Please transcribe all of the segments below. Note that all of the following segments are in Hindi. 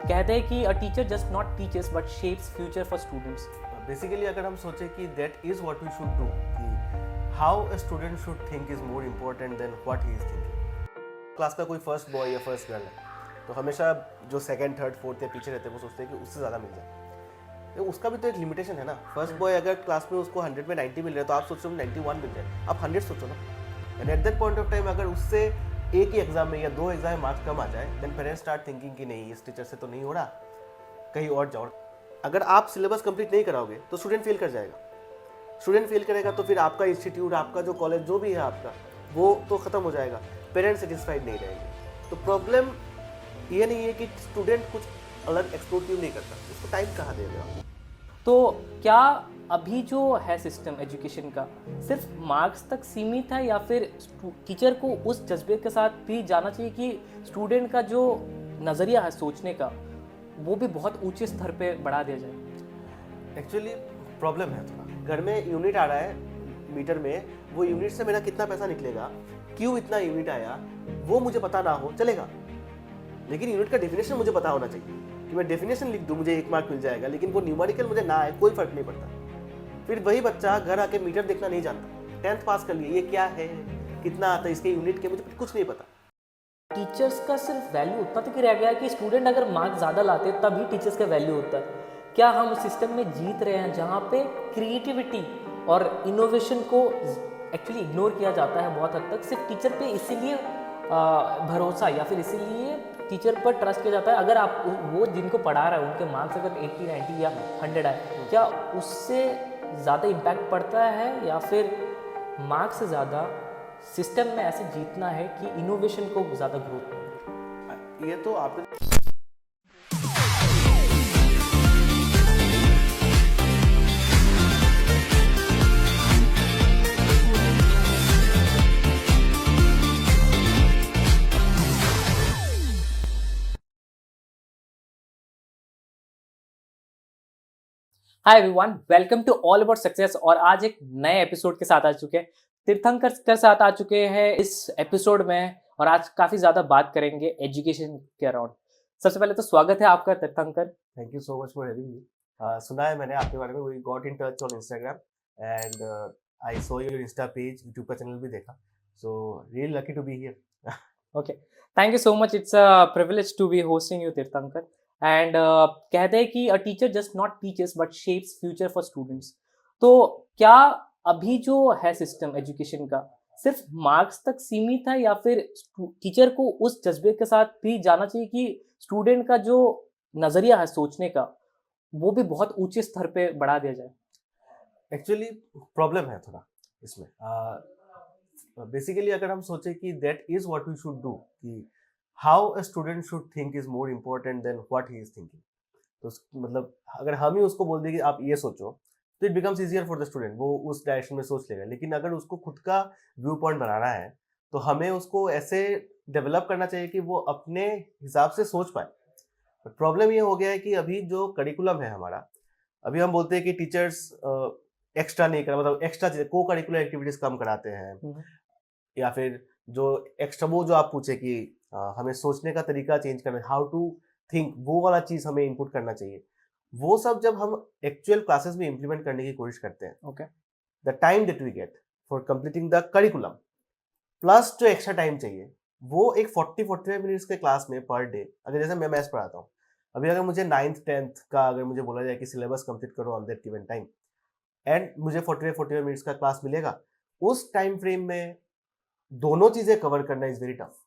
कहते हैं कि a teacher just not teachers but shapes future for students. Basically अगर हम सोचें कि that is what we should do, कि how a student should think is more important than what he is thinking. Class का कोई फर्स्ट बॉय या फर्स्ट गर्ल है तो हमेशा जो सेकंड थर्ड फोर्थ या पीछे रहते हैं वो सोचते हैं कि उससे ज़्यादा मिल जाए। तो उसका भी तो एक लिमिटेशन है ना। फर्स्ट बॉय अगर क्लास में उसको 100 में 90 मिल रहा है तो आप सोचो 91 मिल जाए, आप 100 सोचो ना। And at that point of time अगर उससे एक ही एग्जाम में या दो एग्जाम में मार्क्स कम आ जाए देन पेरेंट्स स्टार्ट थिंकिंग कि नहीं इस टीचर से तो नहीं हो रहा, कहीं और जाओ। अगर आप सिलेबस कंप्लीट नहीं कराओगे तो स्टूडेंट फेल कर जाएगा। स्टूडेंट फेल करेगा तो फिर आपका इंस्टीट्यूट, आपका जो कॉलेज जो भी है आपका, वो तो ख़त्म हो जाएगा। पेरेंट्स सेटिस्फाइड नहीं रहेंगे। तो प्रॉब्लम ये नहीं है कि स्टूडेंट कुछ अलग एक्सप्लोर क्यों नहीं करता, उसको टाइम कहाँ देगा। तो क्या अभी जो है सिस्टम एजुकेशन का सिर्फ मार्क्स तक सीमित है या फिर टीचर को उस जज्बे के साथ भी जाना चाहिए कि स्टूडेंट का जो नज़रिया है सोचने का वो भी बहुत ऊंचे स्तर पे बढ़ा दिया जाए? एक्चुअली प्रॉब्लम है थोड़ा। घर में यूनिट आ रहा है मीटर में, वो यूनिट से मेरा कितना पैसा निकलेगा, क्यों इतना यूनिट आया, वो मुझे पता ना हो चलेगा, लेकिन यूनिट का डेफिनेशन मुझे पता होना चाहिए। कि मैं डेफिनेशन लिख दूं मुझे 1 मार्क मिल जाएगा, लेकिन वो न्यूमेरिकल मुझे ना आए कोई फर्क नहीं पड़ता। फिर वही बच्चा घर आके मीटर देखना नहीं जानता। 10th पास कर लिए, ये क्या है, कितना आता है इसके यूनिट के, मुझे कुछ नहीं पता। टीचर्स का सिर्फ वैल्यू उतना तक ही रह गया है कि स्टूडेंट अगर मार्क्स ज़्यादा लाते हैं तभी टीचर्स का वैल्यू होता है। क्या हम उस सिस्टम में जीत रहे हैं जहाँ पे क्रिएटिविटी और इनोवेशन को एक्चुअली इग्नोर किया जाता है बहुत हद तक, सिर्फ टीचर पे इसीलिए भरोसा या फिर इसीलिए टीचर पर ट्रस्ट किया जाता है? अगर आप वो जिनको पढ़ा रहा है उनके मार्क्स अगर 80 90 या 100 आए, क्या उससे ज़्यादा इम्पैक्ट पड़ता है या फिर मार्क्स से ज़्यादा सिस्टम में ऐसे जीतना है कि इनोवेशन को ज़्यादा ग्रोथ मिले? ये तो आपने hi everyone, welcome to all about success. और आज एक नए एपिसोड के साथ आ चुके हैं, तीर्थंकर के साथ आ चुके हैं इस एपिसोड में। और आज काफ़ी ज़्यादा बात करेंगे एजुकेशन के अराउंड। सबसे पहले तो स्वागत है आपका Tirthankar. Thank you so much for having me. सुना है मैंने आपके बारे में, we got in touch on Instagram and I saw your insta page, YouTube का चैनल भी देखा, so really lucky to be here. Okay, thank you so much. It's a privilege to be hosting you Tirthankar. And कहते हैं कि a teacher just not teachers but shapes future for students. तो क्या अभी जो है सिस्टम एजुकेशन का सिर्फ मार्क्स तक सीमित है या फिर टीचर को उस जज्बे के साथ भी जाना चाहिए कि स्टूडेंट का जो नज़रिया है सोचने का वो भी बहुत ऊंचे स्तर पे बढ़ा दिया जाए? एक्चुअली प्रॉब्लम है थोड़ा इसमें। बेसिकली अगर हम सोचें कि that is what we should do, कि how a student should think is more important than what he is thinking. तो मतलब अगर हम ही उसको बोल दें कि आप ये सोचो तो it becomes easier for the student, वो उस डायरेक्शन में सोच लेगा। लेकिन अगर उसको खुद का व्यू पॉइंट बनाना है तो हमें उसको ऐसे डेवलप करना चाहिए कि वो अपने हिसाब से सोच पाए। बट प्रॉब्लम ये हो गया है कि अभी जो करिकुलम है हमारा, अभी हम बोलते हैं कि टीचर्स एक्स्ट्रा नहीं करा, मतलब एक्स्ट्रा को करिकुलर एक्टिविटीज कम कराते हैं, या फिर जो एक्स्ट्रा वो जो आप पूछे कि हमें सोचने का तरीका चेंज करना, हाउ टू थिंक, वो वाला चीज हमें इनपुट करना चाहिए। वो सब जब हम एक्चुअल क्लासेस में इम्प्लीमेंट करने की कोशिश करते हैं, okay, the time that we get for completing the curriculum plus जो एक्स्ट्रा टाइम चाहिए, वो एक 40-45 मिनट्स के क्लास में पर डे, अगर जैसे मैं मैथ्स पढ़ाता हूँ, अभी अगर मुझे 9th-10th का अगर मुझे बोला जाए कि सिलेबस कंप्लीट करो on that given time and मुझे 45-45 मिनट्स का क्लास मिलेगा, उस टाइम फ्रेम में दोनों चीजें कवर करना is very tough.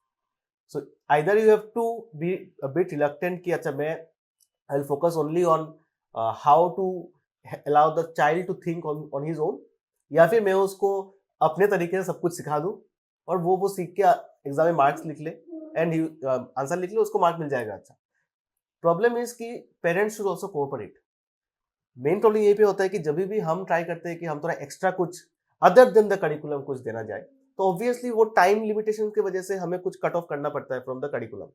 So either you have to be a bit reluctant कि अच्छा मैं I will focus only on how to allow the child to think on his own, या फिर मैं उसको अपने तरीके से सब कुछ सिखा दूं और वो सीख के एग्जाम में मार्क्स लिख ले एंड आंसर लिख ले, उसको मार्क मिल जाएगा। अच्छा, प्रॉब्लम इज कि parents should also cooperate. Main problem यही पे होता है कि जब भी हम ट्राई करते हैं कि हम थोड़ा एक्स्ट्रा कुछ अदर देन द करिकुलम कुछ देना जाए, तो ऑब्वियसली वो टाइम लिमिटेशन की वजह से हमें कुछ कट ऑफ करना पड़ता है from the curriculum.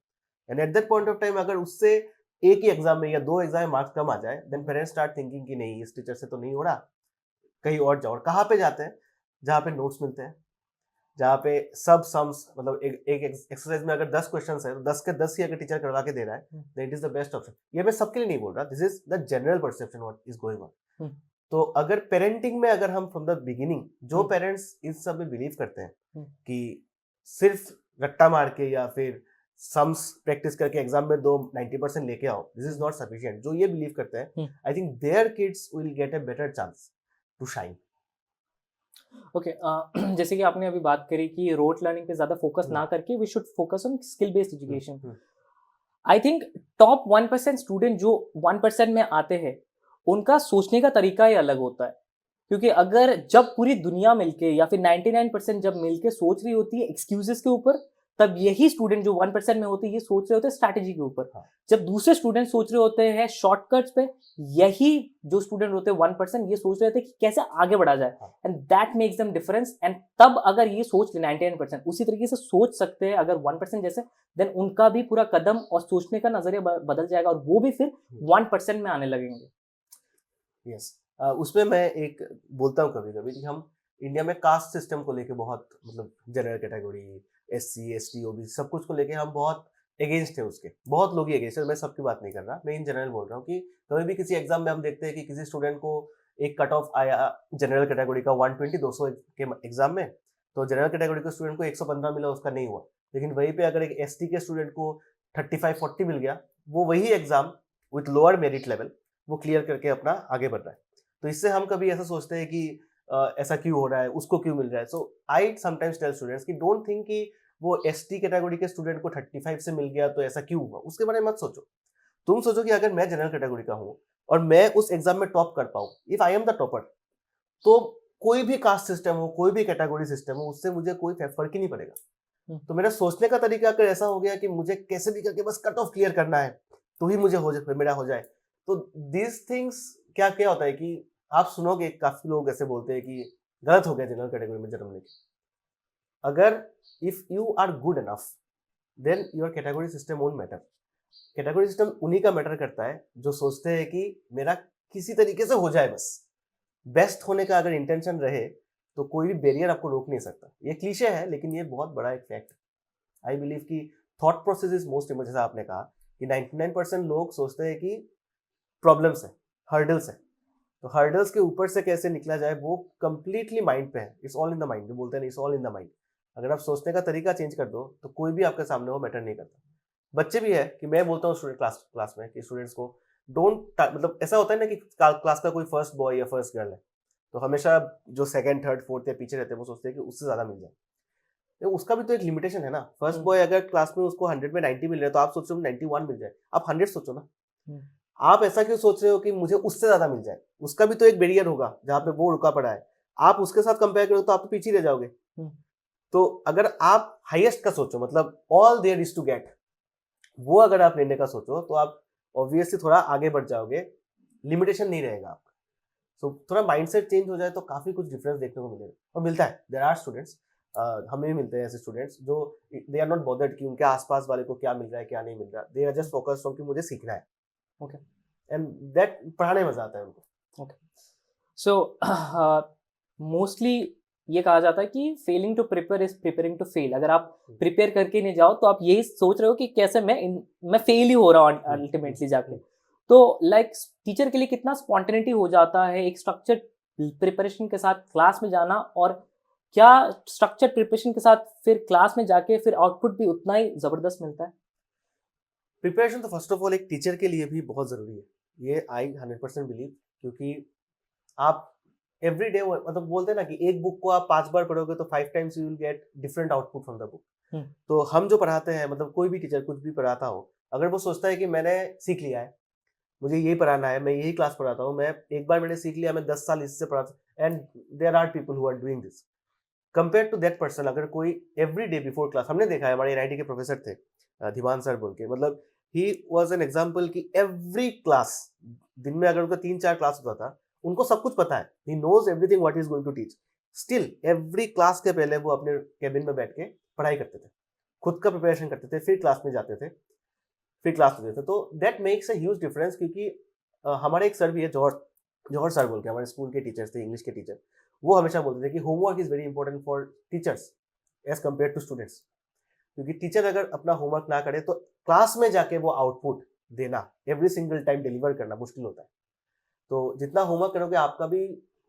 And at that point of time अगर उससे एक ही एग्जाम में या दो एग्जाम में मार्क्स कम आ जाए, देन पेरेंट्स स्टार्ट थिंकिंग कि नहीं इस टीचर से तो नहीं हो रहा, कहीं और जाओ। और कहाँ पे जाते हैं? जहाँ पे नोट्स मिलते हैं, जहाँ पे सब सम्स मतलब एक एक्सरसाइज में अगर 10 क्वेश्चन है तो 10 के 10 ही अगर टीचर करवा के दे रहा है तो it is the best option. ये मैं सबके लिए नहीं बोल रहा, this is the general perception what is going on. तो अगर पेरेंटिंग में अगर हम फ्रॉम द बिगिनिंग, जो पेरेंट्स इस सब में बिलीव करते हैं कि सिर्फ रट्टा मार के या फिर सम्स प्रैक्टिस करके एग्जाम में 90% लेके आओ, दिस इज नॉट सफिशिएंट, जो ये बिलीव करते हैं, I think their kids will get a better chance to shine. Okay जैसे कि आपने अभी बात करी कि रोट लर्निंग पे ज़्यादा फोकस ना करके we should focus on skill based education. I think top 1% student जो 1% में आते हैं उनका सोचने का तरीका ही अलग होता है, क्योंकि अगर जब पूरी दुनिया मिलके या फिर 99% जब मिलके सोच रही होती है एक्सक्यूजेस के ऊपर, तब यही स्टूडेंट जो 1% में होते हैं ये सोच रहे होते हैं स्ट्रैटेजी के ऊपर। जब दूसरे स्टूडेंट सोच रहे होते हैं शॉर्टकट्स पे, यही जो स्टूडेंट होते हैं 1% ये सोच रहे थे कि कैसे आगे बढ़ा जाए, and that makes them difference. And तब अगर ये सोच ले 99% उसी तरीके से सोच सकते हैं अगर 1% जैसे, देन उनका भी पूरा कदम और सोचने का नजरिया बदल जाएगा और वो भी फिर 1% में आने लगेंगे। यस उसमें मैं एक बोलता हूँ कभी कभी कि हम इंडिया में कास्ट सिस्टम को लेके बहुत मतलब general category SC ST OBC सब कुछ को लेके हम बहुत अगेंस्ट है उसके, बहुत लोग ही अगेंस्ट है। मैं सबकी बात नहीं कर रहा, मैं इन जनरल बोल रहा हूँ कि कभी भी किसी एग्जाम में हम देखते हैं कि किसी स्टूडेंट को एक कट ऑफ आया जनरल कैटेगरी का 120-200 के एग्जाम में, तो जनरल कैटेगरी के स्टूडेंट को 115 मिला, उसका नहीं हुआ। लेकिन वहीं पे अगर एक ST के स्टूडेंट को 35-40 मिल गया, वो वही exam with lower merit level वो क्लियर करके अपना आगे बढ़ रहा है। तो इससे हम कभी ऐसा सोचते हैं कि ऐसा क्यों हो रहा है, उसको क्यों मिल रहा है। सो आई समटाइम्स टेल स्टूडेंट्स कि डोंट थिंक कि वो ST कैटेगरी के स्टूडेंट को 35 से मिल गया तो ऐसा क्यों हुआ, उसके बारे में मत सोचो। तुम सोचो कि अगर मैं जनरल कैटेगरी का हूँ और मैं उस एग्जाम में टॉप कर पाऊँ, if I am the topper, तो कोई भी कास्ट सिस्टम हो, कोई भी कैटेगरी सिस्टम हो, उससे मुझे कोई फर्क ही नहीं पड़ेगा। तो मेरा सोचने का तरीका अगर ऐसा हो गया कि मुझे कैसे भी करके बस कट ऑफ क्लियर करना है तो ही मुझे हो जाए, मेरा हो जाए। तो दिस थिंग्स क्या क्या होता है कि आप सुनोगे काफी लोग ऐसे बोलते हैं कि गलत हो गया जनरल कैटेगरी में जन्म लेके। अगर if you are good enough then your category system won't matter. Category system उन्हीं का मैटर करता है जो सोचते हैं कि मेरा किसी तरीके से हो जाए, बस बेस्ट होने का अगर इंटेंशन रहे तो कोई भी बैरियर आपको रोक नहीं सकता। ये क्लीशे है लेकिन ये बहुत बड़ा एक फैक्ट है। आई बिलीव कि thought process is most important. जैसा आपने कहा कि 99% लोग सोचते हैं कि प्रॉब्लम्स है, हर्डल्स है, तो हर्डल्स के ऊपर से कैसे निकला जाए वो कंप्लीटली माइंड पे है। It's all in the mind, जो बोलते हैं it's all in the mind. अगर आप सोचने का तरीका चेंज कर दो तो कोई भी आपके सामने वो मैटर नहीं करता। बच्चे भी है कि मैं बोलता हूँ स्टूडेंट क्लास में कि स्टूडेंट्स को डोंट, मतलब ऐसा होता है ना कि क्लास का कोई फर्स्ट बॉय या फर्स्ट गर्ल है तो हमेशा जो सेकंड थर्ड फोर्थ या पीछे रहते हैं वो सोचते हैं कि उससे ज्यादा मिल जाए। तो उसका भी तो एक लिमिटेशन है ना। फर्स्ट बॉय अगर क्लास में उसको 100 में 90 मिल रहा है तो आप सोच रहे हो 91 मिल जाए, आप 100 सोचो ना। आप ऐसा क्यों सोच रहे हो कि मुझे उससे ज्यादा मिल जाए? उसका भी तो एक बैरियर होगा जहाँ पे वो रुका पड़ा है। आप उसके साथ कंपेयर करो तो आप तो पीछे रह जाओगे। तो अगर आप हाईएस्ट का सोचो, मतलब all there is to get, वो अगर आप लेने का सोचो तो आप ऑब्वियसली थोड़ा आगे बढ़ जाओगे, लिमिटेशन नहीं रहेगा आपका। सो थोड़ा माइंडसेट चेंज हो जाए तो काफी कुछ डिफरेंस देखने को मिलेगा और मिलता है। देयर आर स्टूडेंट्स, हमें भी मिलते हैं ऐसे स्टूडेंट्स जो दे आर नॉट बॉदर्ड कि उनके आसपास वाले को क्या मिल रहा है क्या नहीं मिल रहा, they are just focused on कि मुझे सीखना है। ओके, एंड दैट पढ़ाने में मजा आता है उनको। ओके, सो मोस्टली ये कहा जाता है कि failing to prepare is preparing to fail. अगर आप प्रिपेयर करके नहीं जाओ तो आप यही सोच रहे हो कि कैसे मैं फेल ही हो रहा हूँ अल्टीमेटली जाके। तो लाइक टीचर के लिए कितना स्पॉन्टेनिटी हो जाता है एक स्ट्रक्चर्ड प्रिपरेशन के साथ क्लास में जाना, और क्या स्ट्रक्चर्ड प्रिपरेशन के साथ फिर क्लास में जाके फिर आउटपुट भी उतना ही जबरदस्त मिलता है? प्रिपरेशन तो फर्स्ट ऑफ ऑल एक टीचर के लिए भी बहुत जरूरी है, ये आई 100% बिलीव। क्योंकि आप एवरी डे, मतलब बोलते हैं ना कि एक बुक को आप 5 बार पढ़ोगे तो 5 times you will get different output from the book. तो हम जो पढ़ाते हैं, मतलब कोई भी टीचर कुछ भी पढ़ाता हो, अगर वो सोचता है कि मैंने सीख लिया है, मुझे यही पढ़ाना है, मैं यही क्लास पढ़ाता हूँ, मैं एक बार मैंने सीख लिया, मैं 10 साल इससे पढ़ाता, and there are people who are doing this compare to that person. अगर कोई एवरी डे बिफोर क्लास, हमने देखा है हमारे NIT के प्रोफेसर थे धीमान सर बोल के, मतलब ही वाज एन एग्जांपल कि एवरी क्लास, दिन में अगर उनका 3-4 क्लास होता था, उनको सब कुछ पता है, he knows everything what is going to teach. Still every class के पहले वो अपने केबिन में बैठ के पढ़ाई करते थे, खुद का प्रिपरेशन करते थे, फिर क्लास में जाते थे, फिर क्लास लेते थे। तो that makes a huge difference. क्योंकि हमारे एक सर भी है, जौहर सर बोल के, हमारे स्कूल के टीचर्स थे, इंग्लिश के टीचर। वो हमेशा बोलते थे कि homework is very important for teachers. As compare to students, क्योंकि टीचर अगर अपना होमवर्क ना करे तो क्लास में जाके वो आउटपुट देना एवरी सिंगल टाइम डिलीवर करना मुश्किल होता है। तो जितना होमवर्क करोगे आपका भी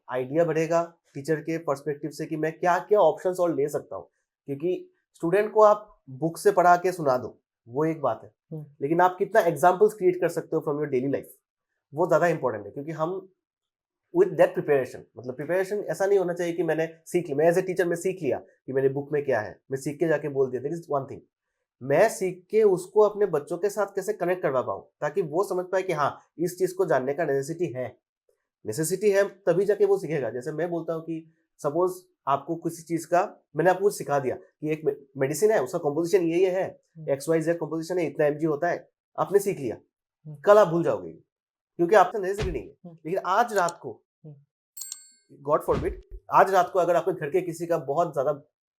आइडिया बढ़ेगा टीचर के पर्सपेक्टिव से कि मैं क्या क्या ऑप्शंस और ले सकता हूँ, क्योंकि स्टूडेंट को आप बुक से पढ़ा के सुना दो वो एक बात है, लेकिन आप कितना एग्जाम्पल्स क्रिएट कर सकते हो फ्रॉम योर डेली लाइफ वो ज्यादा इंपॉर्टेंट है। क्योंकि हम विद दैट प्रिपरेशन, मतलब प्रिपरेशन ऐसा नहीं होना चाहिए कि मैंने सीख लिया, मैं एज ए टीचर मैं सीख लिया कि मेरे बुक में क्या है, मैं सीख के जाके बोल दिया, दैट इज वन थिंग। मैं सीख के उसको अपने बच्चों के साथ कैसे कनेक्ट करवा पाऊँ ताकि वो समझ पाए कि हाँ इस चीज को जानने का नेसेसिटी है तभी जाके वो सीखेगा। जैसे मैं बोलता हूँ कि सपोज आपको किसी चीज का मैंने आपको सिखा दिया कि एक मेडिसिन है, उसका कंपोजिशन ये है, XYZ कंपोजिशन है, इतना mg होता है, आपने सीख लिया, कल आप भूल जाओगे क्योंकि आपसे नेसेसिटी नहीं है। लेकिन आज रात को, गॉड फॉरबिड, आज रात को अगर आपके घर के किसी का बहुत ज्यादा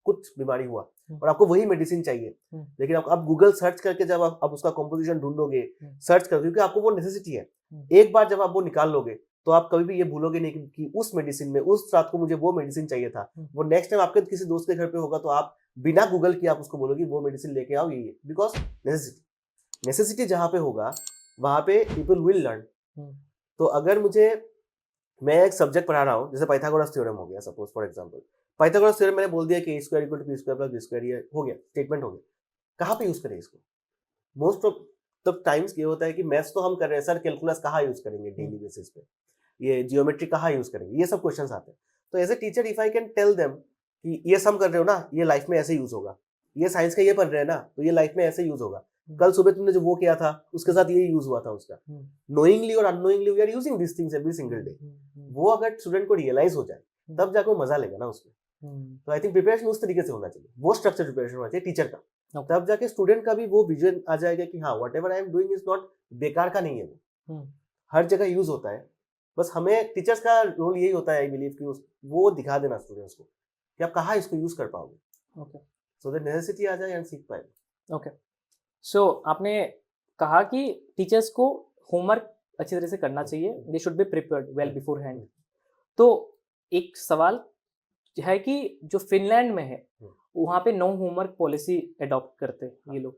कुछ बीमारी हुआ और आपको वही मेडिसिन चाहिए, लेकिन आप गूगल सर्च करके जब आप उसका कंपोजिशन ढूंढोगे, सर्च कर, क्योंकि आपको वो नेसेसिटी है, एक बार जब आप वो निकाल लोगे तो आप कभी भी ये भूलोगे नहीं कि उस मेडिसिन में उस रात को मुझे वो मेडिसिन चाहिए था। वो नेक्स्ट टाइम आपके किसी दोस्त के घर पे होगा तो आप बिना गूगल किए आप उसको बोलोगे वो मेडिसिन लेके आओ, ये बिकॉज नेसेसिटी जहां पे होगा वहां पे पीपल विल लर्न। तो अगर मैं एक सब्जेक्ट पढ़ा रहा हूँ, जैसे पाइथागोरस थ्योरम हो गया suppose for example, Pythagoras theorem मैंने बोल दिया कि a² = b² + b², ये हो गया, स्टेटमेंट हो गया, कहाँ पे यूज करें इसको? मोस्ट ऑफ द टाइम्स ये होता है कि मैथ्स तो हम कर रहे हैं सर, कैलकुलस कहाँ यूज करेंगे डेली बेसिस पे, ये जियोमेट्री कहाँ यूज करेंगे, ये सब क्वेश्चंस आते हैं। तो as a teacher if I can tell them कि ये सम कर रहे हो ना, ये लाइफ में ऐसे यूज होगा, ये साइंस का ये पढ़ रहे हैं ना तो ये लाइफ में ऐसे यूज होगा, कल सुबह तुमने जो वो किया था उसके साथ ये यूज हुआ था उसका, नोइंगली और unknowingly we are using this things every single day. वो अगर स्टूडेंट को रियलाइज हो जाए तब जाके वो मजा लेगा ना उसमें। तो आई थिंक प्रिपरेशन उस तरीके से होना चाहिए, वो स्ट्रक्चर प्रिपरेशन होना चाहिए टीचर का, तब जाके स्टूडेंट का भी वो विजन आ जाएगा कि हाँ whatever I am doing is not बेकार का नहीं है, वो हर जगह यूज होता है। बस हमें टीचर्स का रोल यही होता है आई बिलीव कि वो दिखा देना स्टूडेंट्स को कि आप कहाँ इसको यूज कर पाओगे, ओके, सो दैट नेसेसिटी आ जाए एंड सीख पाए। ओके। सो आपने कहा कि टीचर्स को होमवर्क अच्छी तरह से करना चाहिए, they should be prepared well before hand. तो एक सवाल है कि जो फिनलैंड में है वहाँ पे नो होमवर्क पॉलिसी अडॉप्ट करते हैं ये लोग,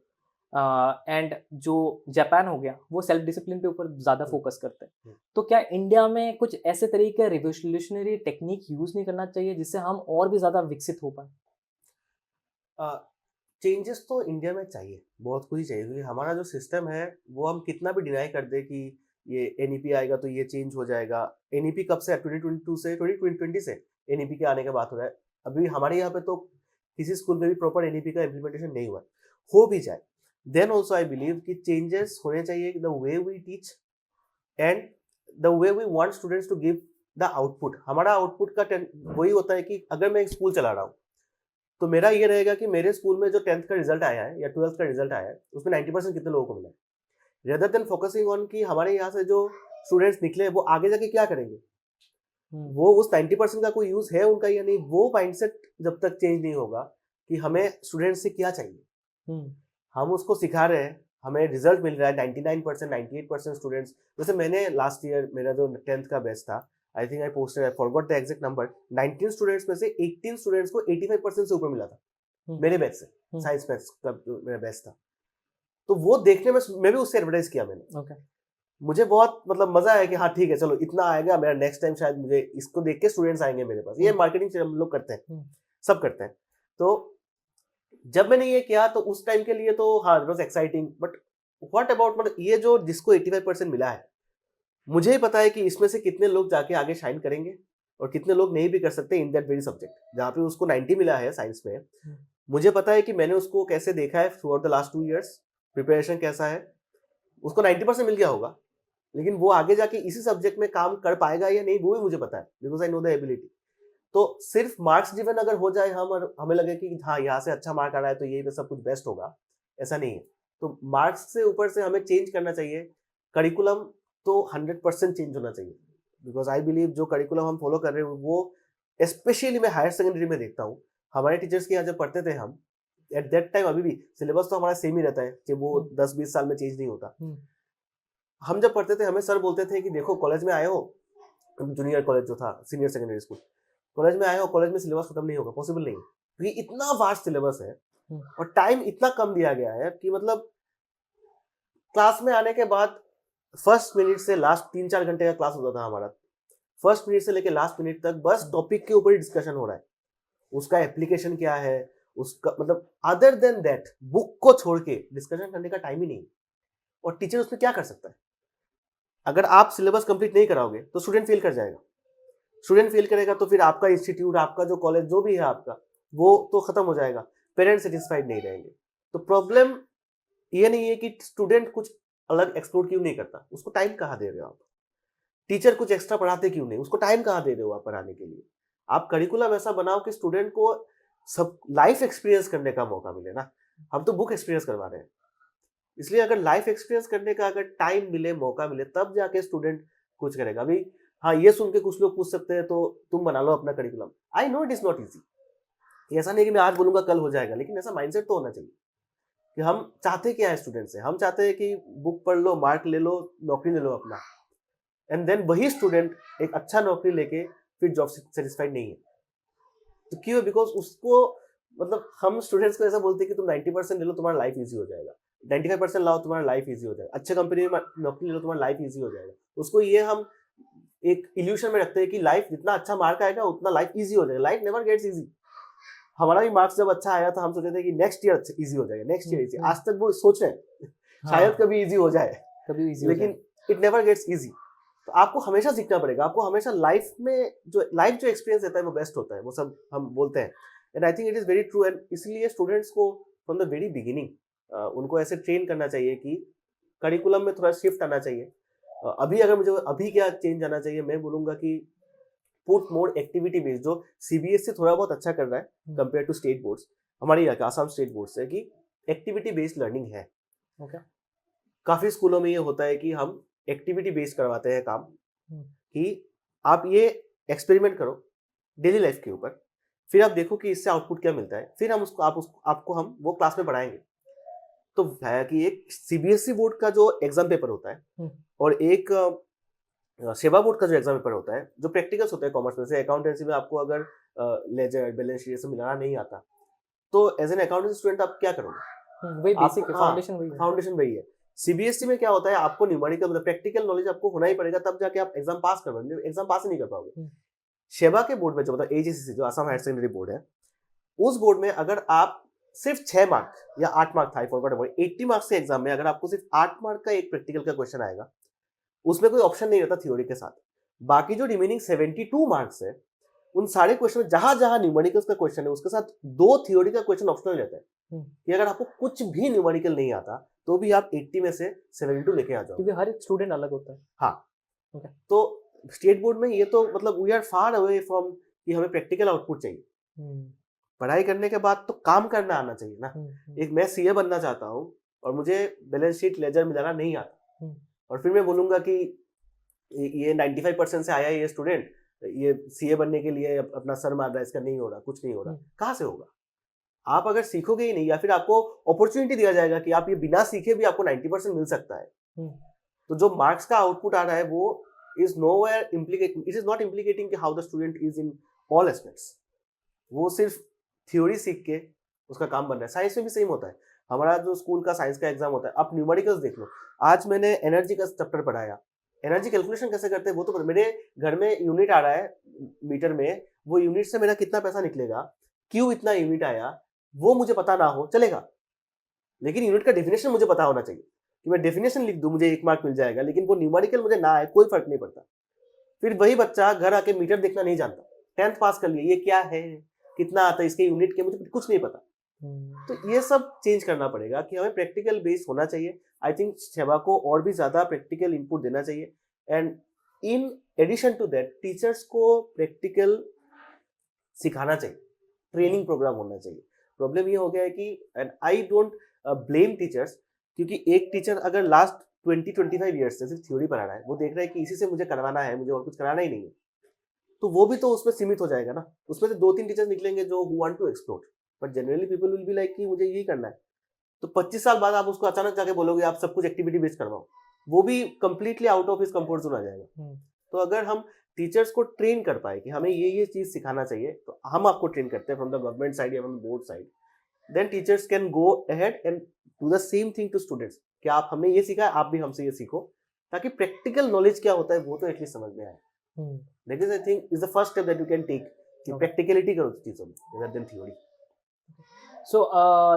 एंड जो जापान हो गया वो सेल्फ डिसिप्लिन पे ऊपर ज़्यादा फोकस करते हैं। तो क्या इंडिया में कुछ ऐसे तरीके रिवोल्यूशनरी टेक्निक यूज़ नहीं करना चाहिए जिससे हम और भी ज़्यादा विकसित हो पाए? चेंजेस तो इंडिया में चाहिए, बहुत कुछ ही चाहिए, क्योंकि हमारा जो सिस्टम है वो हम कितना भी डिनाई कर दे कि ये NEP आएगा तो ये चेंज हो जाएगा। NEP कब से? 2020 से NEP के आने का बात हो रहा है। अभी हमारे यहाँ पे तो किसी स्कूल में भी प्रॉपर NEP का इम्प्लीमेंटेशन नहीं हुआ, हो भी जाए देन ऑल्सो आई बिलीव कि चेंजेस होने चाहिए the way we teach and the way we want students to give the output. हमारा आउटपुट का वही होता है कि अगर मैं एक स्कूल चला रहा हूँ तो मेरा ये रहेगा कि मेरे स्कूल में जो 10th का रिजल्ट आया है या 12th का रिजल्ट आया है उसमें 90% कितने लोगों को मिला है, रेदर देन फोकसिंग ऑन कि हमारे यहाँ से जो स्टूडेंट्स निकले वो आगे जाके क्या करेंगे, वो उस 90% का कोई यूज है उनका या नहीं, वो माइंडसेट जब तक चेंज नहीं होगा कि हमें स्टूडेंट्स से क्या चाहिए, हम उसको सिखा रहे हैं, हमें रिजल्ट मिल रहा है 99%, 98% स्टूडेंट्स। जैसे मैंने लास्ट ईयर मेरा जो 10th का बैच था, आई think I posted, I forgot the exact number, 19 students में से 18 स्टूडेंट्स को 85% से ऊपर मिला था मेरे बैच से, साइंस बैच का मेरा बैच था। तो वो देखने में मैं भी उससे एडवर्टाइज किया मैंने, मुझे बहुत मतलब मजा आया कि हाँ ठीक है चलो इतना आएगा, मेरा नेक्स्ट टाइम शायद मुझे इसको देख के स्टूडेंट्स आएंगे मेरे पास। ये मार्केटिंग हम लोग करते हैं, सब करते हैं। तो जब मैंने ये किया तो उस टाइम के लिए तो हाँ it was exciting, but what about मतलब ये जो जिसको 85% मिला है, मुझे ही पता है कि इसमें से कितने लोग जाके आगे शाइन करेंगे और कितने लोग नहीं भी कर सकते इन दैट वेरी सब्जेक्ट जहाँ पे उसको 90 मिला है साइंस में। मुझे पता है कि मैंने उसको कैसे देखा है through out the last 2 years, preparation कैसा है, उसको 90% मिल गया होगा, लेकिन वो आगे जाके इसी सब्जेक्ट में काम कर पाएगा या नहीं वो भी मुझे पता है, because I know the ability. तो सिर्फ मार्क्स ड्रिवन अगर हो जाए हम और हमें लगे कि हाँ यहाँ से अच्छा मार्क आ रहा है तो यही पे सब कुछ बेस्ट होगा, ऐसा नहीं है। तो मार्क्स से ऊपर से हमें चेंज करना चाहिए, करिकुलम तो 100% चेंज होना चाहिए, बिकॉज आई बिलीव जो करिकुलम हम फॉलो कर रहे हैं वो स्पेशली मैं हायर सेकेंडरी में देखता हूँ, हमारे टीचर्स के यहाँ जब पढ़ते थे हम एट दैट टाइम, अभी भी सिलेबस तो हमारा सेम ही रहता है कि वो 10-20 साल में चेंज नहीं होता। हम जब पढ़ते थे हमें सर बोलते थे कि देखो कॉलेज में आए हो, जूनियर कॉलेज जो था सीनियर सेकेंडरी स्कूल, कॉलेज में आए हो, कॉलेज में सिलेबस खत्म नहीं होगा, पॉसिबल नहीं है, क्योंकि इतना वास्ट सिलेबस है हम्म। और टाइम इतना कम दिया गया है कि मतलब क्लास में आने के बाद फर्स्ट मिनट से लास्ट 3-4 घंटे का क्लास होता था हमारा, फर्स्ट मिनट से लेकर लास्ट मिनट तक बस टॉपिक के ऊपर ही डिस्कशन हो रहा है, उसका एप्लीकेशन क्या है, उसका मतलब अदर देन दैट बुक को छोड़ के डिस्कशन करने का टाइम ही नहीं। और टीचर उसमें क्या कर सकता है? अगर आप सिलेबस कंप्लीट नहीं कराओगे तो स्टूडेंट फेल कर जाएगा, स्टूडेंट फेल करेगा तो फिर आपका इंस्टीट्यूट, आपका जो कॉलेज जो भी है आपका, वो तो खत्म हो जाएगा, पेरेंट्स सेटिस्फाइड नहीं रहेंगे। तो प्रॉब्लम ये नहीं है कि स्टूडेंट कुछ अलग एक्सप्लोर क्यों नहीं करता, उसको टाइम कहाँ दे रहे हो आप? टीचर कुछ एक्स्ट्रा पढ़ाते क्यों नहीं, उसको टाइम कहाँ दे रहे हो आप पढ़ाने के लिए? आप करिकुलम ऐसा बनाओ कि स्टूडेंट को सब लाइफ एक्सपीरियंस करने का मौका मिले ना। हम तो बुक एक्सपीरियंस करवा रहे हैं, इसलिए अगर लाइफ एक्सपीरियंस करने का अगर टाइम मिले, मौका मिले, तब जाके स्टूडेंट कुछ करेगा। अभी हाँ, ये सुन के कुछ लोग पूछ सकते हैं तो तुम बना लो अपना curriculum. I know it is not easy, ऐसा नहीं कि मैं आज बोलूंगा कल हो जाएगा, लेकिन ऐसा माइंडसेट तो होना चाहिए कि हम चाहते क्या है स्टूडेंट से। हम चाहते हैं कि बुक पढ़ लो, मार्क ले लो, नौकरी ले लो अपना, एंड देन वही स्टूडेंट एक अच्छा नौकरी लेके फिर जॉब सेटिस्फाइड नहीं है। तो क्यों? बिकॉज उसको मतलब हम स्टूडेंट्स को ऐसा बोलते हैं कि तुम 90% ले लो, तुम्हारा लाइफ इजी हो जाएगा, 95% लाओ, तुम्हारा लाइफ इजी हो जाएगा, अच्छे कंपनी में नौकरी ले लो, तुम्हारा लाइफ इजी हो जाएगा। उसको ये हम एक इल्यूशन में रखते हैं कि लाइफ जितना अच्छा मार्क आएगा उतना लाइफ इजी हो जाएगा। Life never gets easy. हमारा भी मार्क्स जब अच्छा आया था हम सोचे थे कि नेक्स्ट ईयर इजी हो जाएगा, नेक्स्ट ईयर इजी। आज तक वो सोच रहे हैं शायद कभी इजी हो जाए, कभी इजी, लेकिन इट नेवर गेट्स इजी। तो आपको हमेशा सीखना पड़ेगा, आपको हमेशा लाइफ में जो एक्सपीरियंस देता है वो बेस्ट होता है, वो सब हम बोलते हैं। And I think it is very true. And इसलिए स्टूडेंट्स को फ्रॉम द वेरी बिगिनिंग उनको ऐसे ट्रेन करना चाहिए कि करिकुलम में थोड़ा शिफ्ट आना चाहिए। अभी अगर मुझे अभी क्या चेंज आना चाहिए, मैं बोलूंगा कि पुट मोर एक्टिविटी बेस्ड, जो सीबीएसई थोड़ा बहुत अच्छा कर रहा है कंपेयर टू स्टेट बोर्ड्स, हमारे यहाँ के आसाम स्टेट बोर्ड से, कि एक्टिविटी बेस्ड लर्निंग है। काफी स्कूलों में ये होता है कि हम एक्टिविटी बेस्ड करवाते हैं काम, कि आप ये एक्सपेरिमेंट करो डेली लाइफ के ऊपर, फिर आप देखो कि इससे आउटपुट क्या मिलता है, फिर हम आपको हम वो क्लास में पढ़ाएंगे। तो है कि एक सीबीएसई बोर्ड का जो एग्जाम पेपर होता है और एक सेवा बोर्ड का जो एग्जाम पेपर होता है, जो प्रैक्टिकल्स होते हैं कॉमर्स में, से अकाउंटेंसी में आपको अगर लेजर बैलेंस शीट मिलाना नहीं आता तो एज एन अकाउंटेंसी स्टूडेंट आप क्या करोगे? वही बेसिक है, फाउंडेशन वही है। सीबीएसई में क्या होता है, आपको न्यूमेरिकल मतलब प्रैक्टिकल नॉलेज आपको होना ही पड़ेगा, तब जाके आप एग्जाम पास कर पाओगे, एग्जाम पास ही नहीं कर पाओगे। सेवा के बोर्ड में जो मतलब एजीसीसी, जो आसाम हायर सेकेंडरी बोर्ड है, उस बोर्ड में अगर आप सिर्फ 6 मार्क या 8 मार्क था, 80 मार्क्स के एग्जाम में अगर आपको सिर्फ 8 मार्क का एक प्रैक्टिकल का क्वेश्चन आएगा, उसमें कोई ऑप्शन नहीं रहता थ्योरी के साथ, बाकी जो रिमेनिंग 72 मार्क्स है उन सारे क्वेश्चन में जहां जहां न्यूमेरिकल्स का क्वेश्चन है उसके साथ 2 थ्योरी का क्वेश्चन ऑप्शनल रहता है, कि अगर आपको कुछ भी न्यूमेरिकल नहीं आता तो भी आप 80 में से 72 लेके आ जाओ, क्योंकि हर एक स्टूडेंट अलग होता है। हाँ तो स्टेट बोर्ड में ये तो मतलब we are far away from कि हमें प्रैक्टिकल आउटपुट चाहिए। पढ़ाई करने के बाद तो काम करना आना चाहिए ना। एक मैं सीए बनना चाहता हूँ और मुझे बैलेंस शीट लेजर मिलाना नहीं आता, और फिर मैं बोलूंगा कि ये 95% से आया ये स्टूडेंट, ये सीए बनने के लिए अपना सर मार रहा है, इसका नहीं हो रहा, कुछ नहीं हो रहा, कहाँ से होगा? आप अगर सीखोगे ही नहीं, या फिर आपको अपॉर्चुनिटी दिया जाएगा कि आप ये बिना सीखे भी आपको 90% मिल सकता है, तो जो मार्क्स का आउटपुट आ रहा है वो is nowhere implicating, it is not implicating how the student is in all aspects. वो सिर्फ थ्योरी सीख के उसका काम बन रहा है। साइंस में भी सेम होता है, हमारा जो स्कूल का साइंस का एग्जाम होता है, आप न्यूमेरिकल्स देख लो। आज मैंने एनर्जी का चैप्टर पढ़ाया, एनर्जी कैलकुलेशन कैसे करते हैं वो तो मेरे घर में यूनिट आ रहा है मीटर में, वो यूनिट से मेरा कितना पैसा निकलेगा, क्यों इतना यूनिट आया, वो मुझे पता ना हो चलेगा, लेकिन यूनिट का डेफिनेशन मुझे पता होना चाहिए, कि मैं डेफिनेशन लिख दूं मुझे 1 मार्क मिल जाएगा, लेकिन वो न्यूमेरिकल मुझे ना आए कोई फर्क नहीं पड़ता। फिर वही बच्चा घर आके मीटर देखना नहीं जानता, 10th पास कर लिया, ये क्या है, कितना आता है, इसके यूनिट के मुझे कुछ नहीं पता। तो ये सब चेंज करना पड़ेगा कि हमें प्रैक्टिकल बेस्ड होना चाहिए। आई थिंक सेवा को और भी ज्यादा प्रैक्टिकल इनपुट देना चाहिए, and in addition to that teachers को प्रैक्टिकल सिखाना चाहिए, ट्रेनिंग प्रोग्राम होना चाहिए। प्रॉब्लम ये हो गया है कि and I don't blame teachers, क्योंकि एक टीचर अगर लास्ट 20-25 ईयर्स से सिर्फ थ्योरी पढ़ा रहा है, वो देख रहा है कि इसी से मुझे करवाना है, मुझे और कुछ कराना ही नहीं है, तो वो भी तो उसमें सीमित हो जाएगा ना। उसमें से 2-3 टीचर्स निकलेंगे जो who want to explore, but generally people will be like कि मुझे यही करना है। तो 25 साल बाद आप उसको अचानक जाके बोलोगे आप सब कुछ एक्टिविटी बेस्ड करवाओ, वो भी completely out of his comfort zone आ जाएगा। तो अगर हम टीचर्स को ट्रेन कर पाए कि हमें ये चीज सिखाना चाहिए, तो हम आपको ट्रेन करते हैं फ्रॉम द गवर्नमेंट साइड या from board side, then teachers can go ahead and do the same thing to students कि आप हमने ये सीखा है, आप भी हमसे ये सीखो, ताकि प्रैक्टिकल नॉलेज क्या होता है वो तो एटलीस्ट समझ में आए। That is I think is the first step that you can take कि प्रैक्टिकलिटी करो चीजों में rather than theory। So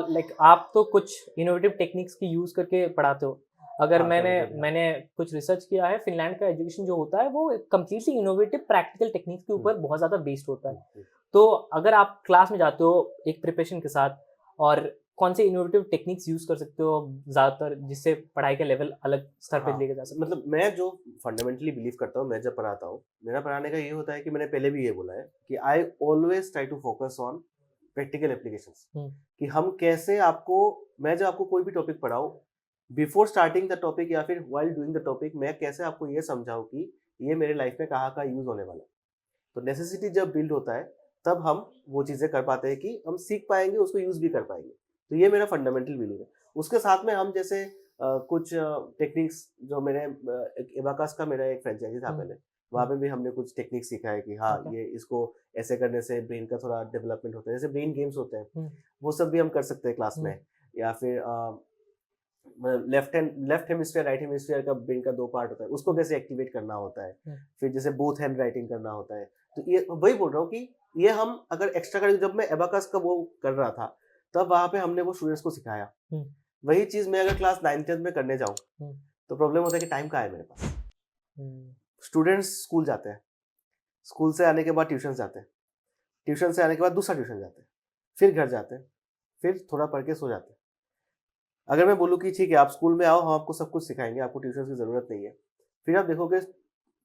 like आप तो कुछ इनोवेटिव टेक्निक्स की यूज करके पढ़ाते हो। अगर हाँ, कभी-कभी। मैंने कुछ रिसर्च किया है, फिनलैंड का एजुकेशन जो होता है वो कंप्लीटली इनोवेटिव प्रैक्टिकल टेक्निक्स के ऊपर बहुत ज़्यादा बेस्ड होता है। तो अगर आप क्लास में जाते हो एक प्रिपरेशन के साथ, और कौन से इनोवेटिव टेक्निक्स यूज कर सकते हो ज़्यादातर जिससे पढ़ाई का लेवल अलग स्तर पे हाँ, लेके जा सकते मतलब मैं जो फंडामेंटली बिलीव करता हूँ, मैं जब पढ़ाता हूँ, मेरा पढ़ाने का ये होता है कि मैंने पहले भी ये बोला है कि I always try to focus on practical applications, हो? कि हम कैसे आपको, मैं जब आपको कोई भी टॉपिक पढ़ाऊँ, बिफोर स्टार्टिंग द टॉपिक या फिर व्हाइल डूइंग द टॉपिक, मैं कैसे आपको ये समझाऊँ कि ये मेरे लाइफ में कहाँ का यूज होने वाला है। तो नेसेसिटी जब बिल्ड होता है तब हम वो चीज़ें कर पाते हैं कि हम सीख पाएंगे, उसको यूज भी कर पाएंगे। तो ये मेरा फंडामेंटल बिलीव है। उसके साथ में हम जैसे कुछ टेक्निक्स जो मैंने एबाकस का मेरा एक फ्रेंचाइजी था पहले, वहाँ पे भी हमने कुछ टेक्निक सीखा है कि हाँ Okay. ये इसको ऐसे करने से ब्रेन का थोड़ा डेवलपमेंट होता है, जैसे ब्रेन गेम्स होते हैं हम्म, वो सब भी हम कर सकते हैं क्लास में। या फिर लेफ्ट हेमिस्फीयर राइट हेमिस्फीयर का ब्रेन का दो पार्ट होता है, उसको कैसे एक्टिवेट करना होता है। फिर जैसे बोथ हैंड राइटिंग करना होता है। तो ये वही बोल रहा हूँ कि ये हम अगर एक्स्ट्रा करें, जब मैं एबाकस का वो कर रहा था तब वहाँ पे हमने वो स्टूडेंट्स को सिखाया। वही चीज मैं अगर क्लास 9th-10th में करने जाऊँ तो प्रॉब्लम होता है कि टाइम कहाँ है मेरे पास। स्टूडेंट्स स्कूल जाते हैं, स्कूल से आने के बाद ट्यूशन जाते हैं, ट्यूशन से आने के बाद दूसरा ट्यूशन जाते हैं, फिर घर जाते हैं, फिर थोड़ा पढ़ के सो जाते हैं। अगर मैं बोलूँ कि ठीक है आप स्कूल में आओ, हम आपको सब कुछ सिखाएंगे, आपको ट्यूशन की जरूरत नहीं है, फिर आप देखोगे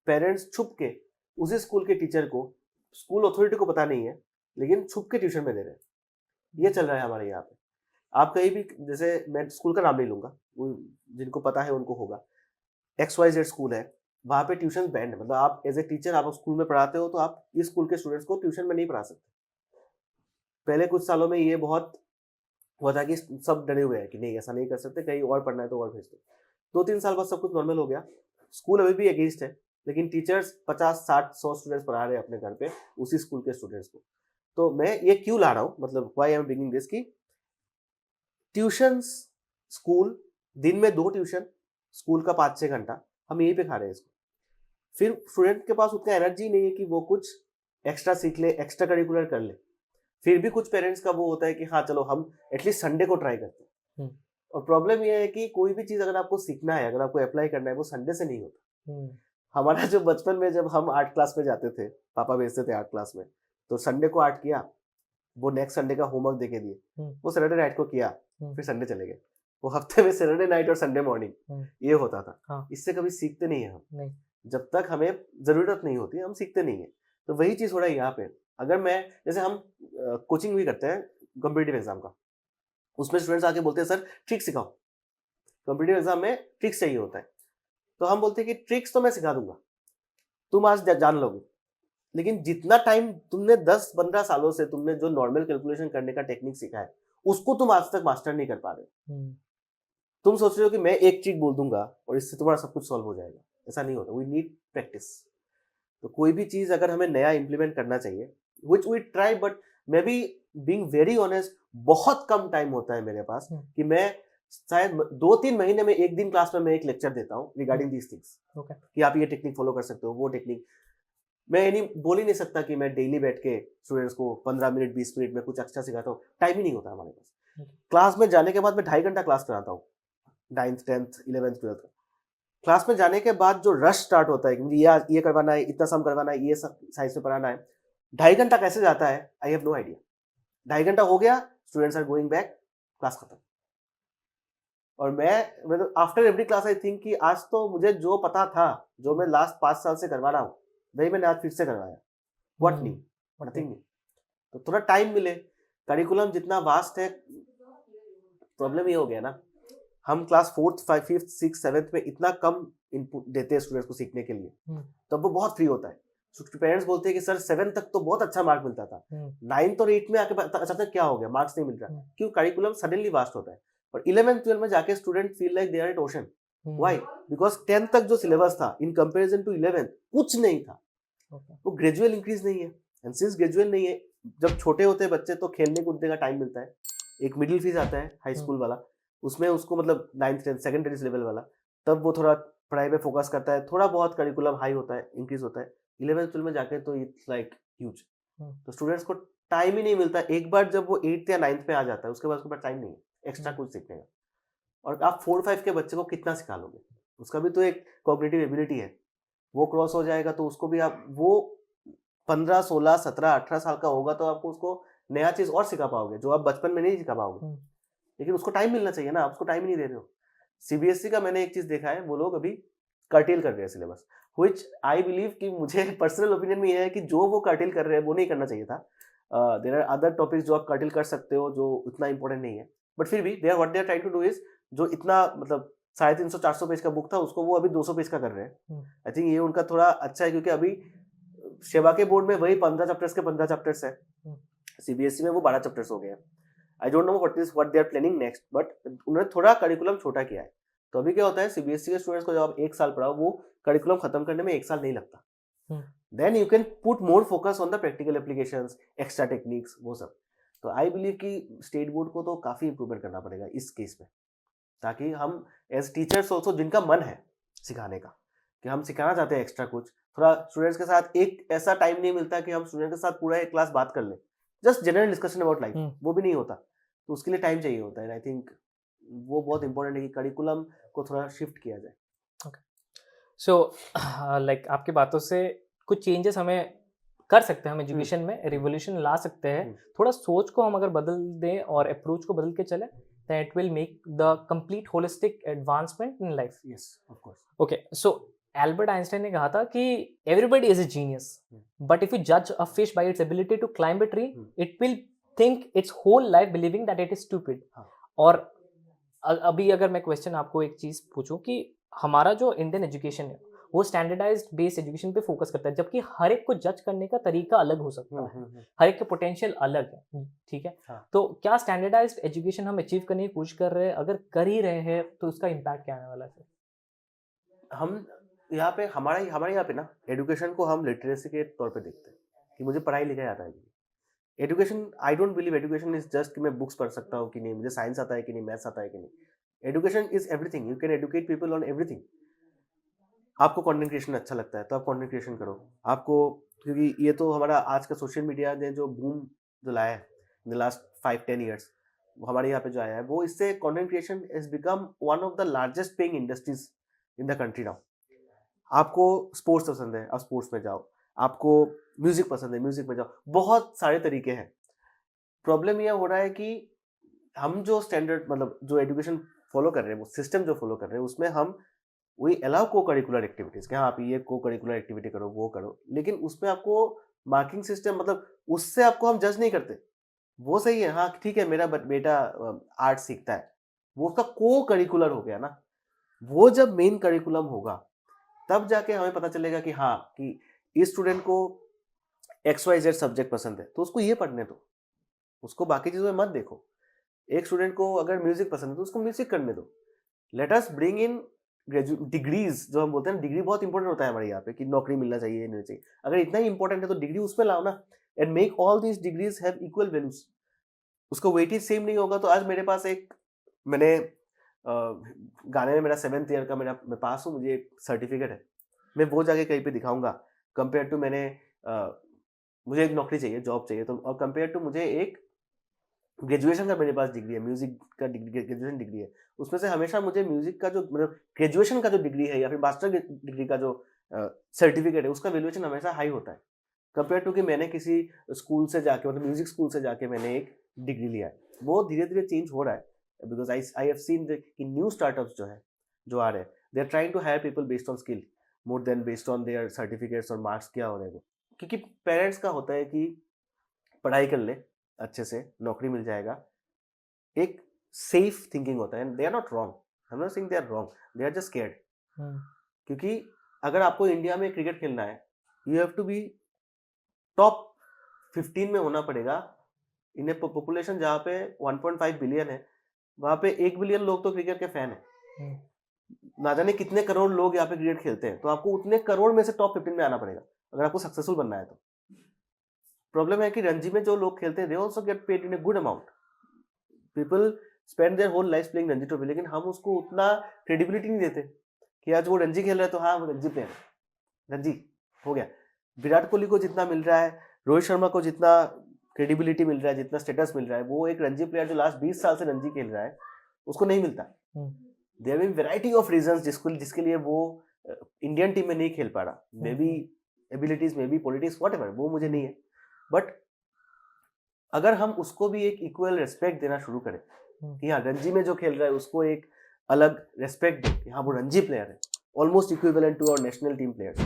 पेरेंट्स छुप के उसी स्कूल के टीचर को, स्कूल अथॉरिटी को पता नहीं है, लेकिन छुप के ट्यूशन में दे रहे हैं। ये चल रहा है हमारे यहाँ पे। आप कहीं भी, जैसे मैं स्कूल का नाम नहीं लूंगा, वो जिनको पता है उनको होगा, XYZ स्कूल है, वहाँ पे ट्यूशन बैंड है। मतलब आप एज ए टीचर आप स्कूल में पढ़ाते हो तो आप इस स्कूल के स्टूडेंट्स को ट्यूशन में नहीं पढ़ा सकते। पहले कुछ सालों में ये बहुत हुआ था कि सब डरे हुए हैं कि नहीं ऐसा नहीं कर सकते, कहीं और पढ़ना है तो और भेज दो। 2-3 साल बाद सब कुछ नॉर्मल हो गया। स्कूल अभी भी अगेंस्ट है, लेकिन टीचर्स 50-60-100 स्टूडेंट्स पढ़ा रहे हैं अपने घर पे उसी स्कूल के स्टूडेंट्स को। तो मैं ये क्यों ला रहा हूँ, मतलब why I am bringing this, की ट्यूशन स्कूल, दिन में 2 ट्यूशन, स्कूल का 5-6 घंटा हम यहीं पे खा रहे हैं इसको। फिर स्टूडेंट के पास उतना एनर्जी नहीं है कि वो कुछ एक्स्ट्रा सीख ले, एक्स्ट्रा करिकुलर कर ले। फिर भी कुछ पेरेंट्स का वो होता है कि हाँ चलो हम एटलीस्ट संडे को ट्राई करते हैं। और प्रॉब्लम ये है कि कोई भी चीज अगर आपको सीखना है, अगर आपको अप्लाई करना है, वो संडे से नहीं होता। हमारा जो बचपन में जब हम आर्ट क्लास में जाते थे, पापा भेजते थे आर्ट क्लास में, तो संडे को आर्ट किया, वो नेक्स्ट संडे का होमवर्क देके दिए, वो सैटरडे नाइट को किया, फिर संडे चले गए। वो हफ्ते में सैटरडे नाइट और संडे मॉर्निंग ये होता था। हाँ। इससे कभी सीखते नहीं है हम, नहीं। जब तक हमें जरूरत नहीं होती हम सीखते नहीं है। तो वही चीज हो रहा है यहाँ पे। अगर मैं, जैसे हम कोचिंग भी करते हैं कॉम्पिटिटिव एग्जाम का, उसमें स्टूडेंट्स आके बोलते हैं सर ट्रिक सिखाओ, कॉम्पिटिटिव एग्जाम में ट्रिक्स चाहिए होता है। तो हम बोलते हैं कि ट्रिक्स तो मैं सिखा दूंगा, तुम आज जान लोगे, लेकिन जितना टाइम तुमने 10-15 सालों से तुमने जो नॉर्मल कैलकुलेशन करने का टेक्निक सीखा है, उसको तुम आज तक मास्टर नहीं कर पा रहे। तुम सोच रहे हो कि मैं एक ट्रिक बोल दूंगा और इससे तुम्हारा सब कुछ सॉल्व हो जाएगा, ऐसा नहीं होता। We need practice. तो कोई भी चीज अगर हमें नया इंप्लीमेंट करना चाहिए, which we try, but maybe being very honest, बहुत कम टाइम होता है मेरे पास कि मैं शायद 2-3 महीने में एक दिन क्लास में मैं एक लेक्चर देता हूँ रिगार्डिंग दीज थिंग्स, कि आप ये टेक्निक फॉलो कर सकते हो, वो टेक्निक। मैं ये नहीं बोल ही नहीं सकता कि मैं डेली बैठ के स्टूडेंट्स को 15 मिनट 20 मिनट में कुछ अच्छा सिखाता हूँ, टाइम ही नहीं होता हमारे पास। क्लास में जाने के बाद मैं 2.5 घंटा क्लास कराता हूँ, 9th 10th 11th 12th। Class में जाने के बाद जो रश स्टार्ट होता है कि मुझे ये करवाना है, इतना सम करवाना है, ये सब साइंस में पढ़ाना है, 2.5 घंटा कैसे जाता है आई हैव नो आइडिया। 2.5 घंटा हो गया, students are going back, class खत्म। और मैं तो after every class I think कि आज तो मुझे जो पता था, जो मैं लास्ट 5 साल से करवा रहा हूँ, वही मैंने आज फिर से करवाया। What new, nothing new. तो थोड़ा टाइम मिले, करिकुलम जितना वास्ट है। प्रॉब्लम ये हो गया ना, हम class 4th 5th 6th 7th में इतना कम इनपुट देते हैं स्टूडेंट्स को सीखने के लिए, तब वो बहुत फ्री होता है। पेरेंट्स बोलते हैं कि सर 7th तक तो बहुत अच्छा मार्क मिलता था, 9th और 8th में आके अचानक क्या हो गया, मार्क्स नहीं मिल रहा, क्यों? करिकुलम सडनली वास्ट होता है। और 11th 12th में जाके student feel like they are at ocean. Why? Because 10th तक जो सिलेबस था इन कंपैरिजन टू 11th कुछ नहीं था। Okay. वो ग्रेजुअल इंक्रीज नहीं है, एंड सिंस ग्रेजुअल नहीं है, जब छोटे होते हैं बच्चे तो खेलने कूदने का टाइम मिलता है, एक मिडिल फेज आता है हाई स्कूल वाला, उसमें उसको मतलब 9th 10th सेकेंडरी लेवल वाला, तब वो थोड़ा पढ़ाई पे फोकस करता है, थोड़ा बहुत करिकुलम हाई होता है, इंक्रीज होता है, 11th 12th में जाके तो इट्स लाइक ह्यूज। तो स्टूडेंट्स को टाइम ही नहीं मिलता, एक बार जब वो 8th या 9th पे आ जाता है उसके बाद उसके पास टाइम नहीं है एक्स्ट्रा कुछ सीखने का। और आप 4-5 के बच्चे को कितना सिखा लोगे, उसका भी तो एक कॉग्निटिव एबिलिटी है, वो क्रॉस हो जाएगा तो उसको भी आप वो 15 16 17 18 साल का होगा तो आपको उसको नया चीज और सिखा पाओगे जो आप बचपन में नहीं सिखा पाओगे। लेकिन उसको टाइम मिलना चाहिए ना, आप उसको टाइम ही नहीं दे रहे हो। सीबीएसई का मैंने एक चीज देखा है, वो लोग अभी कर्टेल कर रहे हैं सिलेबस, व्हिच आई बिलीव कि मुझे पर्सनल ओपिनियन में ये है कि जो वो कर्टेल कर रहे हैं वो नहीं करना चाहिए था। देयर आर अदर टॉपिक्स जो आप कर्टेल कर सकते हो जो उतना इंपॉर्टेंट नहीं है, बट फिर भी they are what they are trying to do is, जो इतना मतलब 350-400 पेज का बुक था उसको वो अभी 200 पेज का कर रहे हैं। आई थिंक ये उनका थोड़ा अच्छा है, क्योंकि अभी सेवा के बोर्ड में वही 15 चैप्टर्स के 15 चैप्टर्स है, सीबीएसई में वो 12 चैप्टर्स हो गए हैं। I don't know what they are planning next, but उन्होंने थोड़ा करिकुलम छोटा किया है। तो अभी क्या होता है, सीबीएसई के स्टूडेंट्स को जब आप 1 साल पढ़ाओ, वो करिकुलम खत्म करने में 1 साल नहीं लगता। Then you can put more focus on the practical applications, extra techniques, वो सब। तो आई बिलीव कि स्टेट बोर्ड को तो काफी इंप्रूवमेंट करना पड़ेगा इस केस में, ताकि हम एज टीचर्स ऑल्सो, जिनका मन है सिखाने का, कि हम सिखाना चाहते हैं एक्स्ट्रा कुछ, थोड़ा स्टूडेंट्स के साथ एक ऐसा टाइम नहीं मिलता कि हम स्टूडेंट के साथ पूरा एक क्लास बात कर लें, just general discussion about life, वो भी नहीं होता। तो उसके लिए टाइम चाहिए होता है। आई थिंक वो बहुत इंपॉर्टेंट है कि करिकुलम को थोड़ा शिफ्ट किया जाए। सो लाइक आपकी बातों से कुछ चेंजेस हमें कर सकते हैं, हम एजुकेशन में रिवोल्यूशन ला सकते हैं। थोड़ा सोच को हम अगर बदल दें और अप्रोच को बदल के चले, then it will make the complete holistic advancement in life. Yes, of course. Okay, so Albert Einstein ने कहा था कि everybody is a genius, but if you judge a fish by its ability to climb a tree, it will think its whole life believing that it is stupid. और अभी अगर मैं क्वेश्चन आपको एक चीज पूछूं कि हमारा जो इंडियन एजुकेशन है वो स्टैंडर्डाइज्ड बेस्ड एजुकेशन पे फोकस करता है, जबकि हर एक को जज करने का तरीका अलग हो सकता है, हर एक का पोटेंशियल अलग है, ठीक है। तो क्या स्टैंडर्डाइज्ड एजुकेशन हम अचीव करने की कोशिश कर रहे हैं? अगर कर ही रहे हैं तो उसका इम्पैक्ट क्या आने वाला है? हम यहाँ पे हमारे यहाँ पे ना एजुकेशन को हम लिटरेसी के तौर पे देखते हैं कि मुझे पढ़ाई लिखाई आता है। Education, I don't believe education is just कि मैं बुक्स पढ़ सकता हूँ कि नहीं, मुझे साइंस आता है कि नहीं, मैथ्स आता है कि नहीं। Education is everything, you can educate people on everything. आपको कंटेंट क्रिएशन अच्छा लगता है तो आप कंटेंट क्रिएशन करो, आपको, क्योंकि ये तो हमारा आज का सोशल मीडिया ने जो बूम जो लाया है इन द लास्ट 5-10 ईयर्स, हमारे यहाँ पे जो आया है, वो इससे content creation is become one of the largest paying industries in the country now. आपको स्पोर्ट्स पसंद है, आप स्पोर्ट्स में जाओ, आपको म्यूजिक पसंद है, म्यूजिक में जाओ, बहुत सारे तरीके हैं। प्रॉब्लम यह हो रहा है कि हम जो स्टैंडर्ड मतलब जो एजुकेशन फॉलो कर रहे हैं, वो सिस्टम जो फॉलो कर रहे हैं, उसमें हम वही अलाउ को करिकुलर एक्टिविटीज कि हाँ आप ये को करिकुलर एक्टिविटी करो, वो करो, लेकिन उसमें आपको मार्किंग सिस्टम, मतलब उससे आपको हम जज नहीं करते। वो सही है, हाँ ठीक है, मेरा बेटा आर्ट सीखता है, वो उसका को करिकुलर हो गया ना। वो जब मेन करिकुलम होगा तब जाके हमें पता चलेगा कि हाँ कि इस स्टूडेंट को XYZ सब्जेक्ट पसंद है तो उसको ये पढ़ने दो, उसको बाकी चीजों में मत देखो। एक स्टूडेंट को अगर म्यूजिक पसंद है तो उसको म्यूजिक करने दो। Let us bring in degrees, जो हम बोलते हैं डिग्री बहुत इंपॉर्टेंट होता है हमारे यहाँ पे कि नौकरी मिलना चाहिए, नहीं चाहिए। अगर इतना ही इंपॉर्टेंट है तो डिग्री उसमें लाओ ना, and make all these degrees have equal values. उसको वेटेज सेम नहीं होगा। तो आज मेरे पास एक, मैंने गाने में मेरा 7th ईयर का मैं पास हूँ, मुझे एक सर्टिफिकेट है, मैं वो जाके कहीं पे दिखाऊंगा कंपेयर टू मैंने मुझे एक नौकरी चाहिए, जॉब चाहिए, तो और कंपेयर टू मुझे एक ग्रेजुएशन का मेरे पास डिग्री है, म्यूजिक का ग्रेजुएशन डिग्री है, उसमें से हमेशा मुझे म्यूजिक का जो मतलब ग्रेजुएशन का जो डिग्री है या फिर मास्टर डिग्री का जो सर्टिफिकेट है, उसका वैल्यूएशन हमेशा हाई होता है कंपेयर टू कि मैंने किसी स्कूल से जाके, मतलब म्यूजिक स्कूल से जाके मैंने एक डिग्री लिया है। वो धीरे धीरे चेंज हो रहा है, बिकॉज आई हैव सीन कि न्यू स्टार्टअप्स जो है जो आ रहे हैं, they are trying to hire people based on skill more than based on their certificates और मार्क्स क्या हो रहे हैं वो। क्योंकि पेरेंट्स का होता है कि पढ़ाई कर ले अच्छे से, नौकरी मिल जाएगा, एक सेफ थिंकिंग होता है। They are not wrong, I am not saying they are wrong, they are just scared. क्योंकि अगर आपको इंडिया में क्रिकेट खेलना है, you have to be top 15 में होना पड़ेगा इन ए पॉपुलेशन जहाँ पे 1.5 बिलियन है, वहाँ पे 1 बिलियन लोग तो क्रिकेट के फैन है। ना जाने कितने करोड़ लोग यहाँ पे क्रिकेट खेलते हैं, तो आपको उतने करोड़ में से टॉप 15 में आना पड़ेगा। अगर आपको सक्सेसफुल बनना है तो। प्रॉब्लम है कि रणजी में जो लोग खेलते हैं they also get paid in a good amount. People spend their whole life playing Ranji trophy, लेकिन हम उसको उतना क्रेडिबिलिटी नहीं देते कि आज वो रणजी खेल रहा है तो हाँ वो रणजी प्लेयर, रणजी हो गया। विराट कोहली को जितना मिल रहा है, रोहित शर्मा को जितना क्रेडिबिलिटी मिल रहा है, जितना स्टेटस मिल रहा है, वो एक रणजी प्लेयर जो लास्ट 20 साल से रणजी खेल रहा है उसको नहीं मिलता। There been variety of reasons जिसके लिए वो इंडियन टीम में नहीं खेल पा रहा, may be abilities, may be politics, whatever, वो मुझे नहीं है। बट अगर हम उसको भी एक इक्वल रिस्पेक्ट देना शुरू करें कि हाँ रणजी में जो खेल रहा है उसको एक अलग रिस्पेक्ट दे कि हाँ वो रणजी प्लेयर है, almost equivalent to our national team players,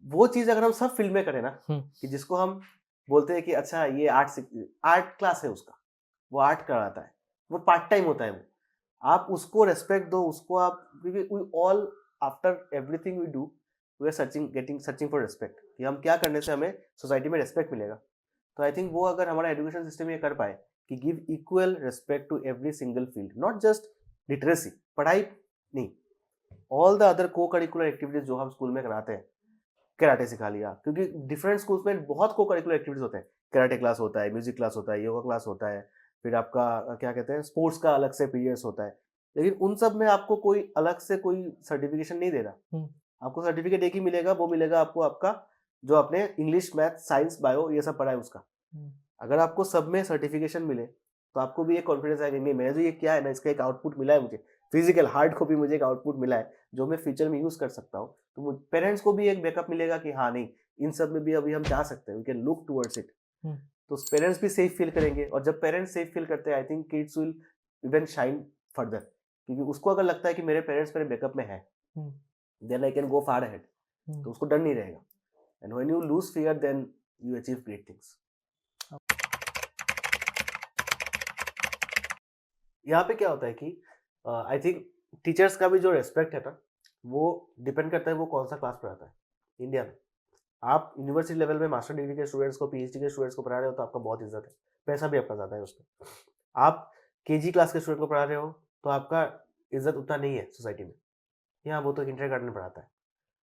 वो चीज अगर हम सब फील्ड में करें ना, कि जिसको हम बोलते हैं कि अच्छा ये आर्ट क्लास है उसका, वो आर्ट कराता है, वो पार्ट टाइम होता है, वो आप उसको रेस्पेक्ट दो, उसको आप, we all after everything we do we are searching for respect, कि हम क्या करने से हमें सोसाइटी में रेस्पेक्ट मिलेगा। तो आई थिंक वो अगर हमारा एजुकेशन सिस्टम ये कर पाए कि give equal respect to every single field, not just literacy, पढ़ाई नहीं, all the other co curricular activities जो हम स्कूल में कराते हैं, कराटे सिखा लिया, क्योंकि डिफरेंट स्कूल्स में बहुत को करिकुलर एक्टिविटीज होते हैं, कराटे क्लास होता है, म्यूजिक क्लास होता है, योगा क्लास होता है, फिर आपका क्या कहते हैं स्पोर्ट्स का अलग से पीरियड्स होता है, लेकिन उन सब में आपको कोई अलग से कोई सर्टिफिकेशन नहीं दे रहा। आपको सर्टिफिकेट एक ही मिलेगा, वो मिलेगा आपको आपका जो आपने इंग्लिश, मैथ, साइंस, बायो ये सब पढ़ा है उसका। अगर आपको सब में सर्टिफिकेशन मिले तो आपको भी एक कॉन्फिडेंस आएगा, नहीं मैंने जो ये किया है ना इसका एक आउटपुट मिला है मुझे, फिजिकल हार्ड को भी मुझे एक आउटपुट मिला है जो मैं फ्यूचर में यूज कर सकता हूँ। तो पेरेंट्स को भी एक बैकअप मिलेगा कि हाँ नहीं इन सब में भी अभी हम जा सकते हैं, we can look towards it. तो पेरेंट्स भी सेफ फील करेंगे, और जब पेरेंट्स सेफ फील करते हैं I think kids will even shine further, क्योंकि उसको अगर लगता है कि मेरे पेरेंट्स मेरे बैकअप में है, then I can go far ahead, तो उसको डर नहीं रहेगा। And when you lose fear then you achieve great things. यहाँ पे क्या होता है कि आई थिंक टीचर्स का भी जो रेस्पेक्ट है ना, वो डिपेंड करता है वो कौन सा क्लास पढ़ाता है। इंडिया में आप यूनिवर्सिटी लेवल में मास्टर डिग्री के स्टूडेंट्स को, पीएचडी के स्टूडेंट्स को पढ़ा रहे हो तो आपका बहुत इज्जत है, पैसा भी आपका ज़्यादा है उसमें। आप केजी क्लास के स्टूडेंट को पढ़ा रहे हो तो आपका इज्जत उतना नहीं है सोसाइटी में। यहाँ वो तो किंडरगार्टन में पढ़ाता है,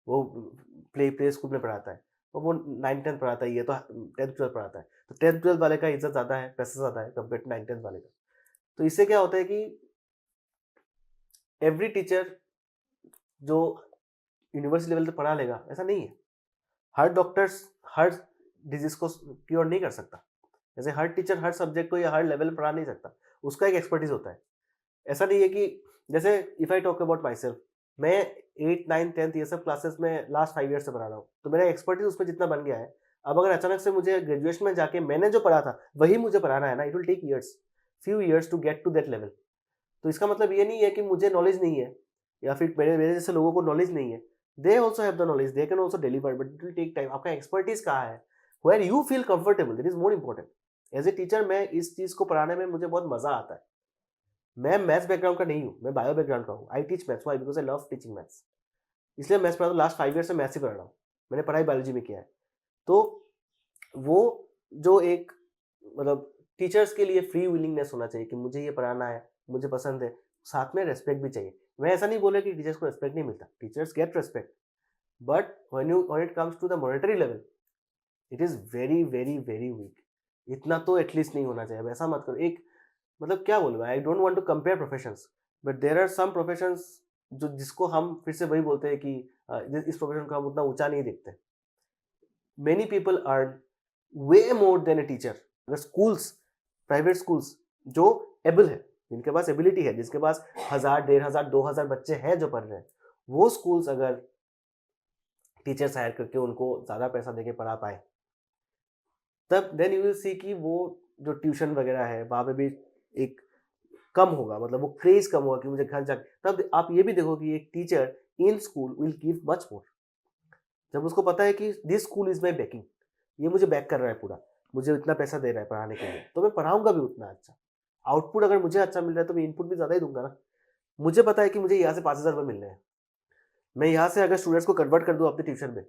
वो प्ले स्कूल में पढ़ाता है, और वो 9th-10th पढ़ाता है, ये तो 10th-12th पढ़ाता है, तो 10th-12th वाले का इज्जत ज़्यादा है, पैसा ज़्यादा है कंपेयर टू 9th-10th वाले का। तो इससे क्या होता है कि एवरी टीचर जो यूनिवर्सिटी लेवल पे पढ़ा लेगा ऐसा नहीं है। हर डॉक्टर्स हर डिजीज को क्योर नहीं कर सकता, जैसे हर टीचर हर सब्जेक्ट को या हर लेवल पढ़ा नहीं सकता, उसका एक एक्सपर्टीज होता है। ऐसा नहीं है कि जैसे if I talk about my self, मैं 8th, 9th, 10th ये सब क्लासेस में लास्ट 5 ईयर से पढ़ा रहा हूँ, तो मेरा एक्सपर्टीज उसमें जितना बन गया है, अब अगर अचानक से मुझे ग्रेजुएशन में जाके मैंने जो पढ़ा था वही मुझे पढ़ाना है ना, it will take years, few years to get to that level. तो इसका मतलब ये नहीं है कि मुझे नॉलेज नहीं है या फिर मेरे जैसे लोगों को नॉलेज नहीं है, they also have the knowledge, they can also deliver, but it will take time. आपका एक्सपर्टीज कहाँ है, where you feel comfortable, that is more important. As a teacher मैं इस चीज को पढ़ाने में मुझे बहुत मजा आता है। मैं मैथ्स बैकग्राउंड का नहीं हूँ, मैं बायो बैकग्राउंड का हूँ। I teach maths, why? Because I love teaching maths, इसलिए मैथ्स पढ़ा, लास्ट 5 ईयर से मैथ्स ही पढ़ रहा हूँ। मैंने पढ़ाई बायोलॉजी में किया है। तो वो जो एक मतलब टीचर्स के लिए फ्री विलिंगनेस होना चाहिए कि मुझे ये पढ़ाना है, मुझे पसंद है, साथ में रेस्पेक्ट भी चाहिए। मैं ऐसा नहीं बोला कि टीचर्स को रेस्पेक्ट नहीं मिलता, teachers get respect, but when it comes to the monetary level, it is very very very weak। इतना तो एटलीस्ट नहीं होना चाहिए। अब ऐसा मत करो, एक मतलब क्या बोलूँ, I don't want to compare professions, but there are some professions जो जिसको हम फिर से वही बोलते हैं कि इस प्रोफेशन को हम उतना ऊंचा नहीं देखते। Many people earn way more than a teacher. अगर स्कूल्स, प्राइवेट स्कूल्स जो एबल है, जिनके पास एबिलिटी है, जिसके पास 1000, 1500, 2000 बच्चे हैं जो पढ़ रहे हैं, वो स्कूल्स अगर टीचर्स हायर करके उनको ज़्यादा पैसा देके पढ़ा पाए, तब देन यू विल सी कि वो जो ट्यूशन वगैरह है वहाँ पे भी एक कम होगा, मतलब वो क्रेज कम होगा कि मुझे घर जाके। तब आप ये भी देखो कि एक teacher in school will give much more, जब उसको पता है कि this school is my banking, ये मुझे बैक कर रहा है पूरा, मुझे इतना पैसा दे रहा है पढ़ाने के लिए, तो मैं पढ़ाऊंगा भी उतना अच्छा। आउटपुट अगर मुझे अच्छा मिल रहा है तो मैं इनपुट भी ज़्यादा ही दूंगा ना। मुझे पता है कि मुझे यहाँ से 5000 रुपये मिल रहे हैं, मैं यहाँ से अगर स्टूडेंट्स को कन्वर्ट कर दूँ अपने ट्यूशन में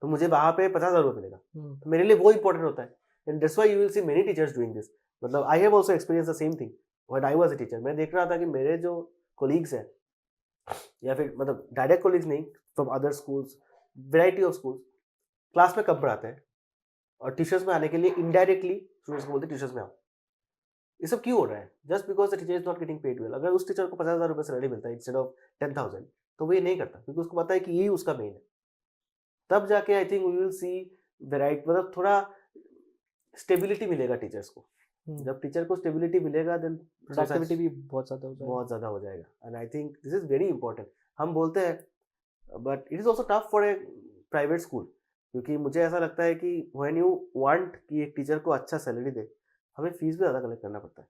तो मुझे वहाँ पे 50,000 रुपये मिलेगा, तो मेरे लिए वो इंपॉर्टेंट होता है। And that's why you will see many teachers doing this. मतलब I have also experience the same thing when I was a teacher. मैं देख रहा था कि मेरे जो कोलीग्स हैं, या फिर मतलब डायरेक्ट कोलीग्स नहीं, from other schools, variety of schools, class में कम पढ़ाते हैं और ट्यूशंस में आने के लिए इनडायरेक्टली स्टूडेंट्स को बोलते हैं ट्यूशंस में आओ। ये सब क्यों हो रहा है? Just because the teacher is not getting paid well. अगर उस टीचर को 50,000 रुपये सैलरी मिलता है इंस्टेड ऑफ 10,000, तो वो ये नहीं करता क्योंकि उसको पता है कि यही उसका मेन है। तब जाके I think we will see variety, मतलब थोड़ा स्टेबिलिटी मिलेगा टीचर्स को। जब टीचर को स्टेबिलिटी मिलेगा देन प्रोडक्टिविटी भी बहुत ज़्यादा हो जाएगी। बहुत ज़्यादा हो जाएगा। And I think this is very important. हम बोलते हैं but it is also tough for a private school, क्योंकि मुझे ऐसा लगता है कि व्हेन यू वांट कि एक टीचर को अच्छा सैलरी दे, हमें फीस भी ज़्यादा कलेक्ट करना पड़ता है।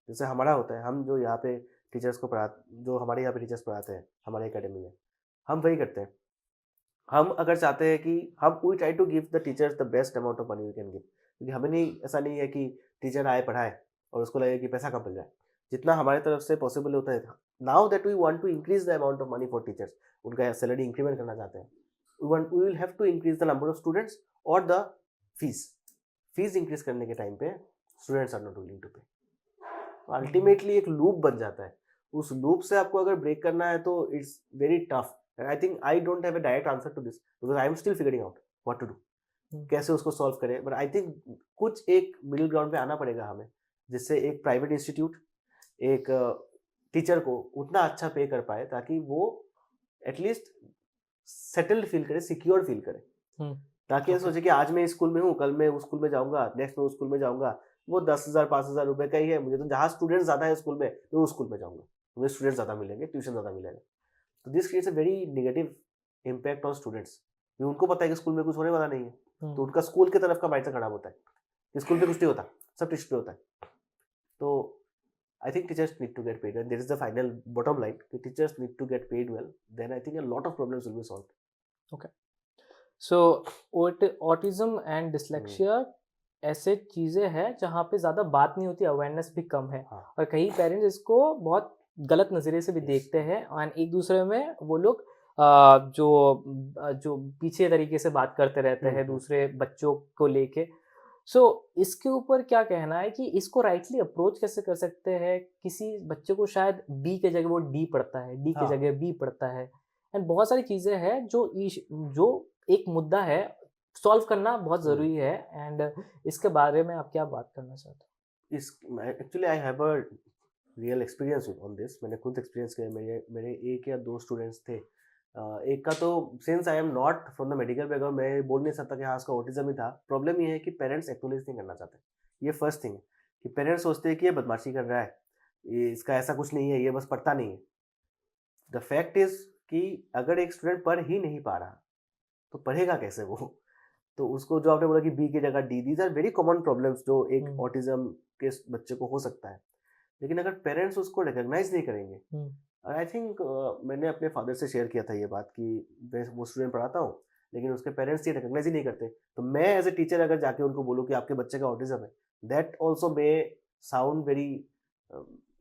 जैसे हमारा होता है, हम जो यहाँ पे टीचर्स को जो हमारे यहाँ पे टीचर्स पढ़ाते हैं हमारे एकेडमी में, हम वही करते हैं। हम अगर चाहते हैं कि हम we try to give the teachers the best amount of money we can give, क्योंकि हमें नहीं, ऐसा नहीं है कि टीचर आए पढ़ाए और उसको लगे कि पैसा कम मिल जाए। जितना हमारे तरफ से पॉसिबल होता है, now that we want to increase the amount of money for teachers, उनका सैलरी इंक्रीमेंट करना चाहते हैं, we will have to increase the number of students और द फीस इंक्रीज करने के टाइम पे students are not willing to pay. Ultimately एक लूप बन जाता है। उस लूप से आपको अगर ब्रेक करना है तो it's very tough. I think I don't have a direct answer to this because I am still figuring out what to do, कैसे उसको सॉल्व करें। बट आई थिंक कुछ एक मिडिल ग्राउंड पे आना पड़ेगा हमें, जिससे एक प्राइवेट इंस्टीट्यूट एक टीचर को उतना अच्छा पे कर पाए ताकि वो एटलीस्ट सेटल्ड फील करे, सिक्योर फील करे, ताकि ये सोचे कि आज मैं इस स्कूल में हूँ, कल मैं उस स्कूल में जाऊंगा, नेक्स्ट मैं उस स्कूल में जाऊंगा, वो 10,000 5,000 रुपए का ही है, मुझे तो जहाँ स्टूडेंट ज्यादा है स्कूल में मैं उस स्कूल में जाऊंगा, मुझे स्टूडेंट ज्यादा मिलेंगे, ट्यूशन ज्यादा मिलेगा। तो this creates a very negative impact on students. उनको पता है कि स्कूल में कुछ होने वाला नहीं है, तो उनका स्कूल की तरफ का माइंडसेट खराब होता है कि स्कूल में कुछ नहीं होता, सब ट्यूशन पे होता है। तो I think teachers need to get paid, and there is the final bottom line. The teachers need to get paid well. Then I think a lot of problems will be solved. Okay. So autism and dyslexia ऐसे चीज़ें हैं जहाँ पे ज़्यादा बात नहीं होती, अवेयरनेस भी कम है, हाँ। और कई पेरेंट्स इसको बहुत गलत नज़रिए से भी देखते हैं और एक दूसरे में वो लोग जो पीछे तरीके से बात करते रहते हैं दूसरे बच्चों को लेके। सो इसके ऊपर क्या कहना है कि इसको राइटली अप्रोच कैसे कर सकते हैं? किसी बच्चे को शायद बी के जगह वो डी पढ़ता है, डी की जगह बी पढ़ता है, एंड बहुत सारी चीज़ें हैं जो एक मुद्दा है, सॉल्व करना बहुत ज़रूरी है। एंड इसके बारे में आप क्या बात करना चाहते हो? Actually I have a real experience on this. मैंने खुद एक्सपीरियंस किया। मेरे एक या दो स्टूडेंट्स थे। एक का तो since I am not from the medical background, मैं बोल नहीं सकता कि हाँ उसका ऑटिज्म ही था। प्रॉब्लम ये है कि पेरेंट्स एक्नॉलेज नहीं करना चाहते। ये फर्स्ट थिंग है कि पेरेंट्स सोचते हैं कि ये बदमाशी कर रहा है, ये इसका ऐसा कुछ नहीं है, ये बस पढ़ता नहीं है। द फैक्ट इज कि अगर एक स्टूडेंट पढ़ ही नहीं पा रहा तो पढ़ेगा कैसे वो? तो उसको जो आपने बोला कि बी की जगह D, these are very common problems जो एक ऑटिज्म के बच्चे को हो सकता है। लेकिन अगर पेरेंट्स उसको रिकॉग्नाइज नहीं करेंगे, और आई थिंक मैंने अपने फादर से शेयर किया था ये बात कि मैं वो स्टूडेंट पढ़ाता हूँ लेकिन उसके पेरेंट्स ये रिकॉग्नाइज ही नहीं करते, तो मैं एज ए टीचर अगर जाके उनको बोलूँ कि आपके बच्चे का ऑटिज्म है, that also may sound very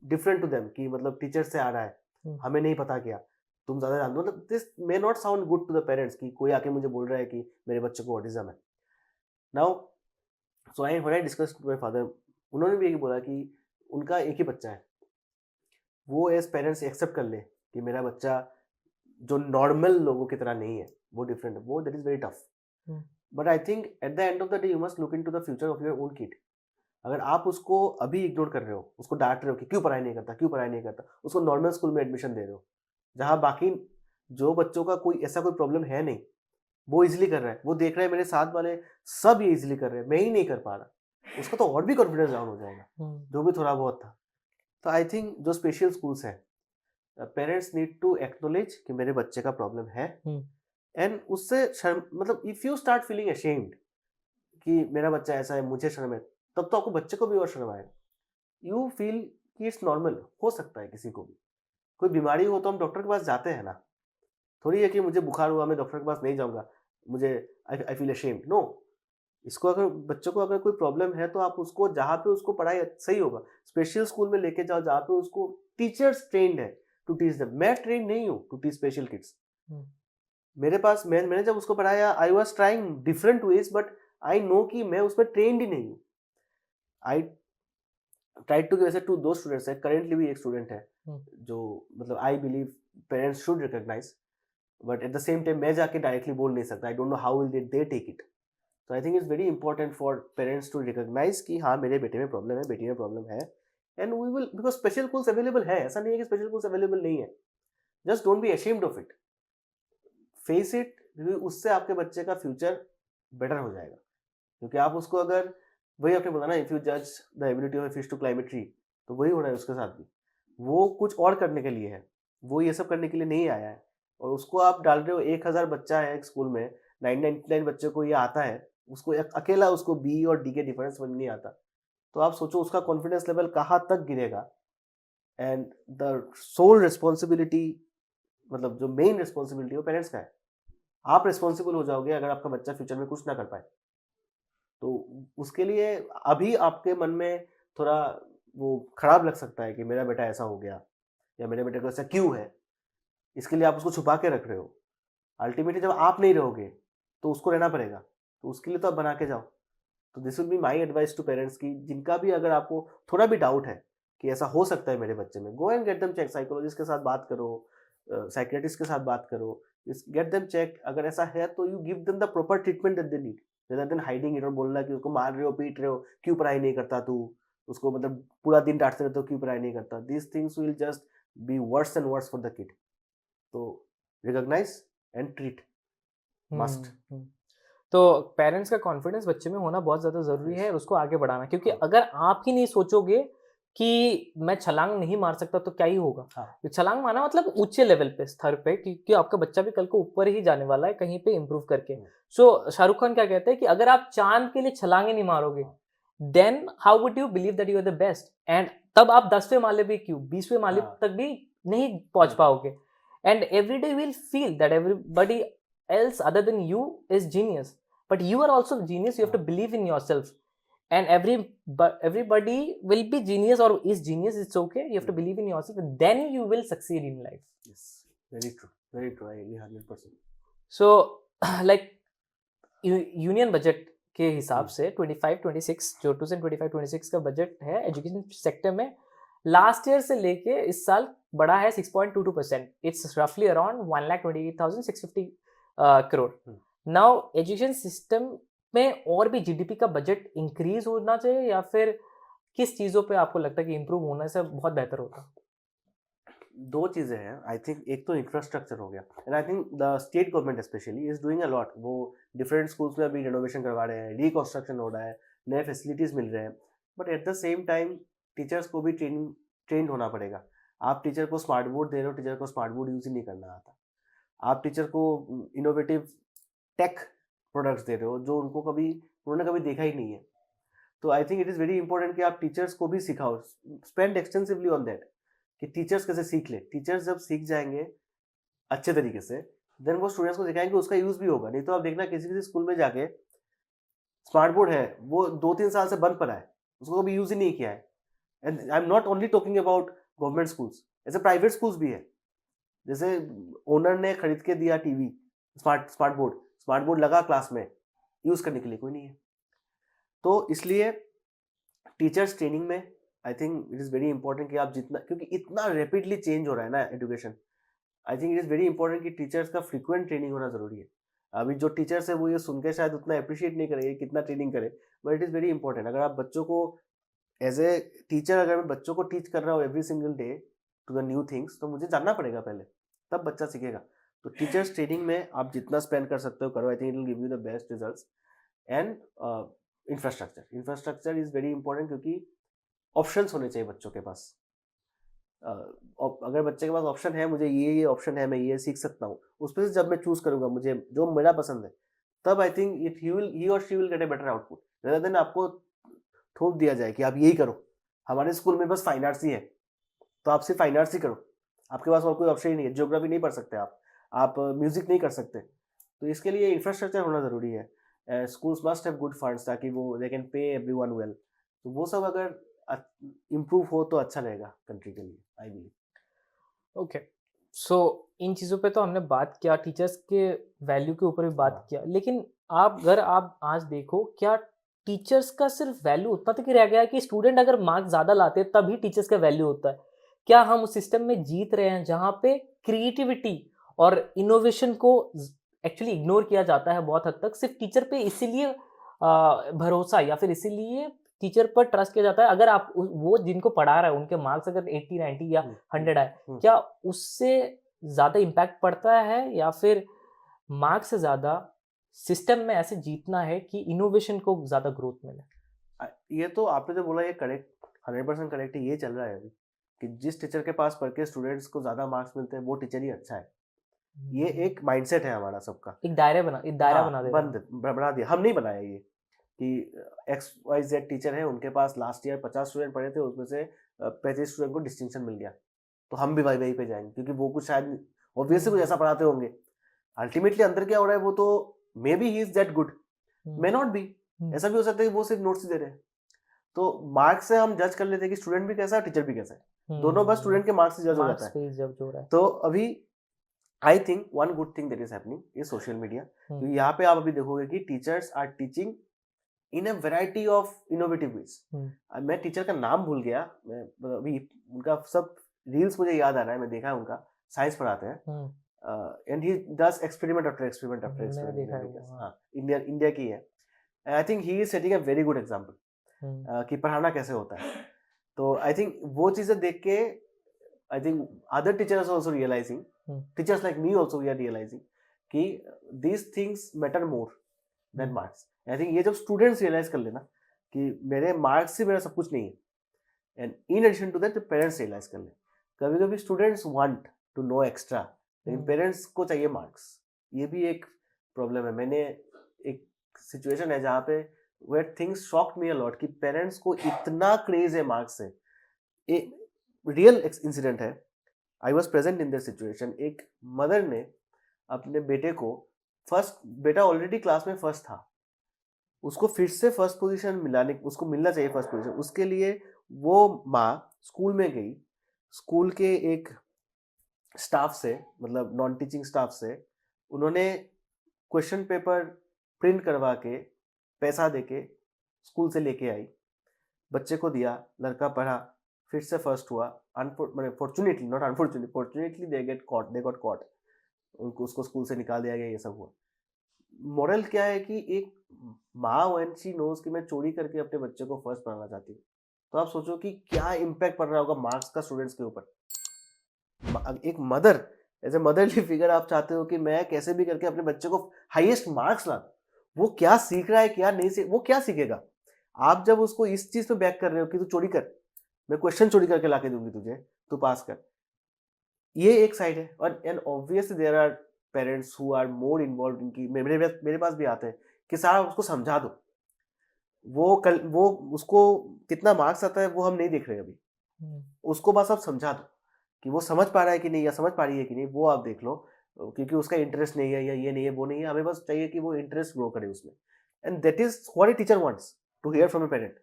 different to them, कि मतलब टीचर से आ रहा है, हमें नहीं पता क्या, तुम ज़्यादा जानते हो। मतलब this may not sound good to the parents कि कोई आके मुझे बोल रहा है कि मेरे बच्चे को ऑटिज्म है। Now so I discussed my father, उन्होंने भी यही बोला कि उनका एक ही बच्चा है, वो एज पेरेंट्स एक्सेप्ट कर ले कि मेरा बच्चा जो नॉर्मल लोगों की तरह नहीं है, वो डिफरेंट है, वो that is very tough. But I think at the end of the day you must look into the future of your own kid. अगर आप उसको अभी इग्नोर कर रहे हो, उसको डांट रहे हो कि क्यों पढ़ाई नहीं करता, क्यों पढ़ाई नहीं करता, उसको नॉर्मल स्कूल में एडमिशन दे रहे हो जहाँ बाकी जो बच्चों का कोई ऐसा कोई प्रॉब्लम है नहीं, वो इजीली कर रहा है, वो देख रहा है मेरे साथ वाले सब ये इजीली कर रहे हैं, मैं ही नहीं कर पा रहा, उसका तो और भी कॉन्फिडेंस डाउन हो जाएगा जो भी थोड़ा बहुत था। तो आई थिंक जो स्पेशल स्कूल्स हैं, पेरेंट्स नीड टू एक्नॉलेज कि मेरे बच्चे का प्रॉब्लम है, एंड उससे शर्म, मतलब if you start feeling ashamed कि मेरा बच्चा ऐसा है, मुझे शर्म है, तब तो आपको बच्चे को भी और शर्म आएगा। यू फील कि इट्स नॉर्मल, हो सकता है किसी को भी कोई बीमारी हो तो हम डॉक्टर के पास जाते हैं ना, थोड़ी है कि मुझे बुखार हुआ मैं डॉक्टर के पास नहीं जाऊंगा, मुझे आई फील अशेम्ड। नो, इसको अगर बच्चों को अगर कोई प्रॉब्लम है तो आप उसको जहाँ पे उसको पढ़ाई सही होगा स्पेशल स्कूल में लेके जाओ, जहाँ पे उसको टीचर्स ट्रेंड है टू टीच देम। मैं ट्रेंड नहीं हूँ टू टीच स्पेशल किड्स। मेरे पास मैंने जब उसको पढ़ाया I was trying different ways, but I know कि मैं उस पर ट्रेंड ही नहीं हूँ। आई ट्राई टू, वैसे टू दो स्टूडेंट्स है, करेंटली भी एक स्टूडेंट है जो मतलब I believe parents should recognise but at the same time मैं जाके डायरेक्टली बोल नहीं सकता, I don't know how will they take it. तो I think it's very important for parents to recognise कि हाँ मेरे बेटे में प्रॉब्लम है, बेटी में प्रॉब्लम है, and we will, because special schools available है, ऐसा नहीं है कि स्पेशल स्कूल्स अवेलेबल नहीं है. Just don't be ashamed of it, face it, क्योंकि उससे आपके बच्चे का फ्यूचर बेटर हो जाएगा. क्योंकि आप उसको अगर, वही आपने बोला ना, इफ यू जज the ability of fish to climb a tree, तो वही हो रहा है उसके साथ भी. वो कुछ और करने के लिए है, वो ये सब करने के लिए नहीं आया है, और उसको आप डाल रहे हो 1000 बच्चा है एक स्कूल में, 999 बच्चे को ये आता है, उसको अकेला उसको बी और डी के डिफरेंस समझ नहीं आता. तो आप सोचो उसका कॉन्फिडेंस लेवल कहाँ तक गिरेगा. एंड द सोल रिस्पॉन्सिबिलिटी, मतलब जो मेन रिस्पॉन्सिबिलिटी है वो पेरेंट्स का है. आप रिस्पॉन्सिबल हो जाओगे अगर आपका बच्चा फ्यूचर में कुछ ना कर पाए. तो उसके लिए अभी आपके मन में थोड़ा वो खराब लग सकता है कि मेरा बेटा ऐसा हो गया, या मेरे बेटे को ऐसा क्यों है, इसके लिए आप उसको छुपा के रख रहे हो. अल्टीमेटली जब आप नहीं रहोगे तो उसको रहना पड़ेगा, तो उसके लिए तो आप बना के जाओ. तो this will be my advice to parents की जिनका भी अगर आपको थोड़ा भी डाउट है कि ऐसा हो सकता है मेरे बच्चे में, go and get them check. Psychologist के साथ बात करो, साइकेट्रिस्ट के साथ बात करो, गेट देम चेक. अगर ऐसा है तो you give them the proper treatment that they need, rather than hiding it और बोलना कि उसको मार रहे हो, पीट रहे हो, क्यों पढ़ाई नहीं करता तू, उसको मतलब पूरा दिन डांटते रहते हो, क्यों पढ़ाई नहीं करता. This things will just be worse and worse for the kid. तो रिकॉग्नाइज एंड ट्रीट मस्ट. तो पेरेंट्स का कॉन्फिडेंस बच्चे में होना बहुत ज़्यादा ज़रूरी है, Yes. और उसको आगे बढ़ाना, क्योंकि हाँ. अगर आप ही नहीं सोचोगे कि मैं छलांग नहीं मार सकता तो क्या ही होगा. हाँ. तो छलांग मारना मतलब ऊंचे लेवल पे, स्तर पे, क्योंकि आपका बच्चा भी कल को ऊपर ही जाने वाला है कहीं पे इम्प्रूव करके. सो शाहरुख खान क्या कहते हैं कि अगर आप चांद के लिए छलांगे नहीं मारोगे, then how would you believe that you are the best. एंड तब आप 10वें माले भी क्यों, 20वें माले हाँ. तक भी नहीं पहुंच पाओगे. And every day will feel that everybody else other than you is genius, but you are also genius. You have to believe in yourself, and everybody will be genius or is genius. It's okay, you have to believe in yourself, and then you will succeed in life. Yes, very true, very true. I agree 100%. So like union budget के हिसाब से 25-26 जो 2025-26 का बजट है एजुकेशन सेक्टर में, लास्ट ईयर से लेके इस साल बढ़ा है 6.22%. इट्स रफली around 1,28,650 crore. Now education system में और भी जीडीपी का बजट इंक्रीज होना चाहिए, या फिर किस चीज़ों पे आपको लगता है कि इम्प्रूव होने से बहुत बेहतर होता? दो चीज़ें हैं. आई थिंक एक तो इंफ्रास्ट्रक्चर हो गया, and I think the state government specially is doing a lot. वो डिफरेंट स्कूल्स में अभी रिनोवेशन करवा रहे हैं, रिकंस्ट्रक्शन हो रहा है, नए फैसिलिटीज़ मिल रहे हैं. But at the same time teachers को भी ट्रेंड होना पड़ेगा. आप टीचर को स्मार्ट बोर्ड दे रहे हो, टीचर को स्मार्ट बोर्ड यूज़ ही नहीं करना आता. आप टीचर को इनोवेटिव टेक प्रोडक्ट्स दे रहे हो जो उन्होंने कभी देखा ही नहीं है. तो I think it is very important कि आप टीचर्स को भी सिखाओ, स्पेंड एक्सटेंसिवली ऑन दैट, कि टीचर्स कैसे सीख ले. टीचर्स जब सीख जाएंगे अच्छे तरीके से, देन वो स्टूडेंट्स को दिखाएंगे, उसका यूज़ भी होगा. नहीं तो आप देखना किसी स्कूल में जाके स्मार्ट बोर्ड है, वो 2-3 साल से बंद पड़ा है, उसको कभी यूज़ ही नहीं किया है. And I am not only talking about government schools, ऐसे प्राइवेट स्कूल्स भी है. जैसे ओनर ने खरीद के दिया टीवी, स्मार्ट बोर्ड लगा क्लास में, यूज़ करने के लिए कोई नहीं है. तो इसलिए टीचर्स ट्रेनिंग में I think it is very important कि आप जितना, क्योंकि इतना रैपिडली चेंज हो रहा है ना education, I think it is very important कि टीचर्स का फ्रीक्वेंट ट्रेनिंग होना ज़रूरी है. अभी जो टीचर्स है वो ये सुन के शायद उतना अप्रिशिएट नहीं करेंगे कितना ट्रेनिंग करे, but it is very important. अगर आप बच्चों को एज ए टीचर, अगर मैं बच्चों को टीच कर रहा हूँ every single day to the new things, तो मुझे जानना पड़ेगा पहले, तब बच्चा सीखेगा. तो टीचर्स ट्रेनिंग में आप जितना स्पेंड कर सकते हो करो. I think it will give you the best results. And infrastructure is very important, क्योंकि ऑप्शंस होने चाहिए बच्चों के पास. अगर बच्चे के पास ऑप्शन है, मुझे ये ऑप्शन है, मैं ये सीख सकता हूँ, उसमें से जब मैं चूज़ करूँगा मुझे जो मेरा पसंद है, तब आई थिंक ही और she will get a better output, rather than आपको थोप दिया जाए कि आप यही करो. हमारे स्कूल में बस फाइन आर्ट्स ही है, तो आप सिर्फ फाइन आर्ट्स ही करो, आपके पास और कोई ऑप्शन ही नहीं है. ज्योग्राफी नहीं पढ़ सकते आप म्यूजिक नहीं कर सकते. तो इसके लिए इंफ्रास्ट्रक्चर होना ज़रूरी है. Schools must have good funds, ताकि वो they can pay everyone well. तो वो सब अगर इम्प्रूव हो तो अच्छा रहेगा कंट्री के लिए, आई बिलीव. ओके, सो इन चीज़ों पे तो हमने बात किया, टीचर्स के वैल्यू के ऊपर भी बात किया, लेकिन अगर आप आज देखो, क्या टीचर्स का सिर्फ वैल्यू उतना तक ही रह गया है कि स्टूडेंट अगर मार्क्स ज़्यादा लाते हैं तभी टीचर्स का वैल्यू होता है? क्या हम उस सिस्टम में जीत रहे हैं जहाँ पे क्रिएटिविटी और इनोवेशन को एक्चुअली इग्नोर किया जाता है बहुत हद तक, सिर्फ टीचर पे इसीलिए भरोसा या फिर इसीलिए टीचर पर ट्रस्ट किया जाता है। अगर आप वो जिनको पढ़ा रहा है उनके मार्क्स अगर 80 90 या 100 आए, क्या उससे ज़्यादा इम्पैक्ट पड़ता है या फिर मार्क्स से ज़्यादा सिस्टम में ऐसे जीतना है कि इनोवेशन को ज़्यादा ग्रोथ मिले? ये तो आपने जो बोला ये करेक्ट, 100% करेक्ट है। ये चल रहा है अभी कि जिस टीचर के पास पढ़ के स्टूडेंट्स को ज़्यादा मार्क्स मिलते हैं वो टीचर ही अच्छा है। ये एक माइंडसेट है हमारा सबका। एक दायरा बना दे बना दिया, हम नहीं बनाया ये कि XYZ टीचर है, उनके पास लास्ट ईयर 50 स्टूडेंट पढ़े थे, उसमें से 35 स्टूडेंट को डिस्टिंक्शन मिल गया, तो हम भी वही पे जाएंगे क्योंकि वो कुछ शायद ऑब्वियसली कुछ ऐसा पढ़ाते होंगे। अल्टीमेटली अंदर क्या हो रहा है वो तो may be he is that good, may not be. ऐसा भी हो सकता है कि वो सिर्फ नोट्स ही दे रहे हैं। तो मार्क्स से हम जज कर लेते हैं कि स्टूडेंट भी कैसा है, टीचर भी कैसा है। दोनों बस स्टूडेंट के मार्क्स से जज हो जाता है। तो अभी I think one good thing that is happening is social media. तो यहाँ पे आप अभी देखोगे कि teachers are teaching in a variety of innovative ways. मैं टीचर का नाम भूल गया, मैं अभी उनका सब रील्स मुझे याद आ रहा है, मैं देखा है उनका, साइंस पढ़ाते हैं and he does experiment after experiment after experiment. हाँ, इंडिया की है। I think he is setting a very good example कि पढ़ाना कैसे होता है। तो आई थिंक वो चीजें देख के I think other teachers also realising, teachers like me also we are realising कि these things matter more than marks. I think ये जब स्टूडेंट्स रियलाइज कर लेना कि मेरे मार्क्स से मेरा सब कुछ नहीं है, and in addition to that parents realise कर ले। कभी कभी students want to know extra, लेकिन पेरेंट्स को चाहिए मार्क्स। ये भी एक प्रॉब्लम है। मैंने एक सिचुएशन है जहाँ पे where things shocked me a lot कि पेरेंट्स को इतना क्रेज है मार्क्स से। एक रियल इंसिडेंट है, I was present in this situation. एक मदर ने अपने बेटे को बेटा ऑलरेडी क्लास में फर्स्ट था, उसको फिर से फर्स्ट पोजीशन उसको मिलना चाहिए फर्स्ट पोजीशन, उसके लिए वो माँ स्कूल में गई, स्कूल के एक स्टाफ से, मतलब नॉन टीचिंग स्टाफ से, उन्होंने क्वेश्चन पेपर प्रिंट करवा के पैसा देके स्कूल से लेके आई, बच्चे को दिया, लड़का पढ़ा, फिर से फर्स्ट हुआ। Fortunately not unfortunately, fortunately they got caught, उसको स्कूल से निकाल दिया गया। ये सब हुआ। मॉरल क्या है कि एक माँ व्हेन शी नोज कि मैं चोरी करके अपने बच्चे को फर्स्ट बनाना चाहती हूँ, तो आप सोचो कि क्या इम्पैक्ट पड़ रहा होगा मार्क्स का स्टूडेंट्स के ऊपर। एक mother as a motherly figure आप चाहते हो कि मैं कैसे भी करके अपने बच्चे को हाईएस्ट मार्क्स ला, वो क्या सीख रहा है क्या नहीं सीख, वो क्या सीखेगा। आप जब उसको इस चीज पे बैक कर रहे हो कि तू चोरी कर, मैं क्वेश्चन चोरी करके लाके दूंगी तुझे, तू पास कर, ये एक साइड है। और and obviously there are parents who are more involve इनकी, मेरे पास भी आते हैं कि साहब उसको समझा दो, वो उसको कितना मार्क्स आता है वो हम नहीं देख रहे अभी, उसको बस आप समझा दो कि वो समझ पा रहा है कि नहीं या समझ पा रही है कि नहीं, वो आप देख लो, क्योंकि उसका इंटरेस्ट नहीं है या ये नहीं है वो नहीं है, हमें बस चाहिए कि वो इंटरेस्ट ग्रो करे उसमें। And that is what a teacher wants to hear from a parent,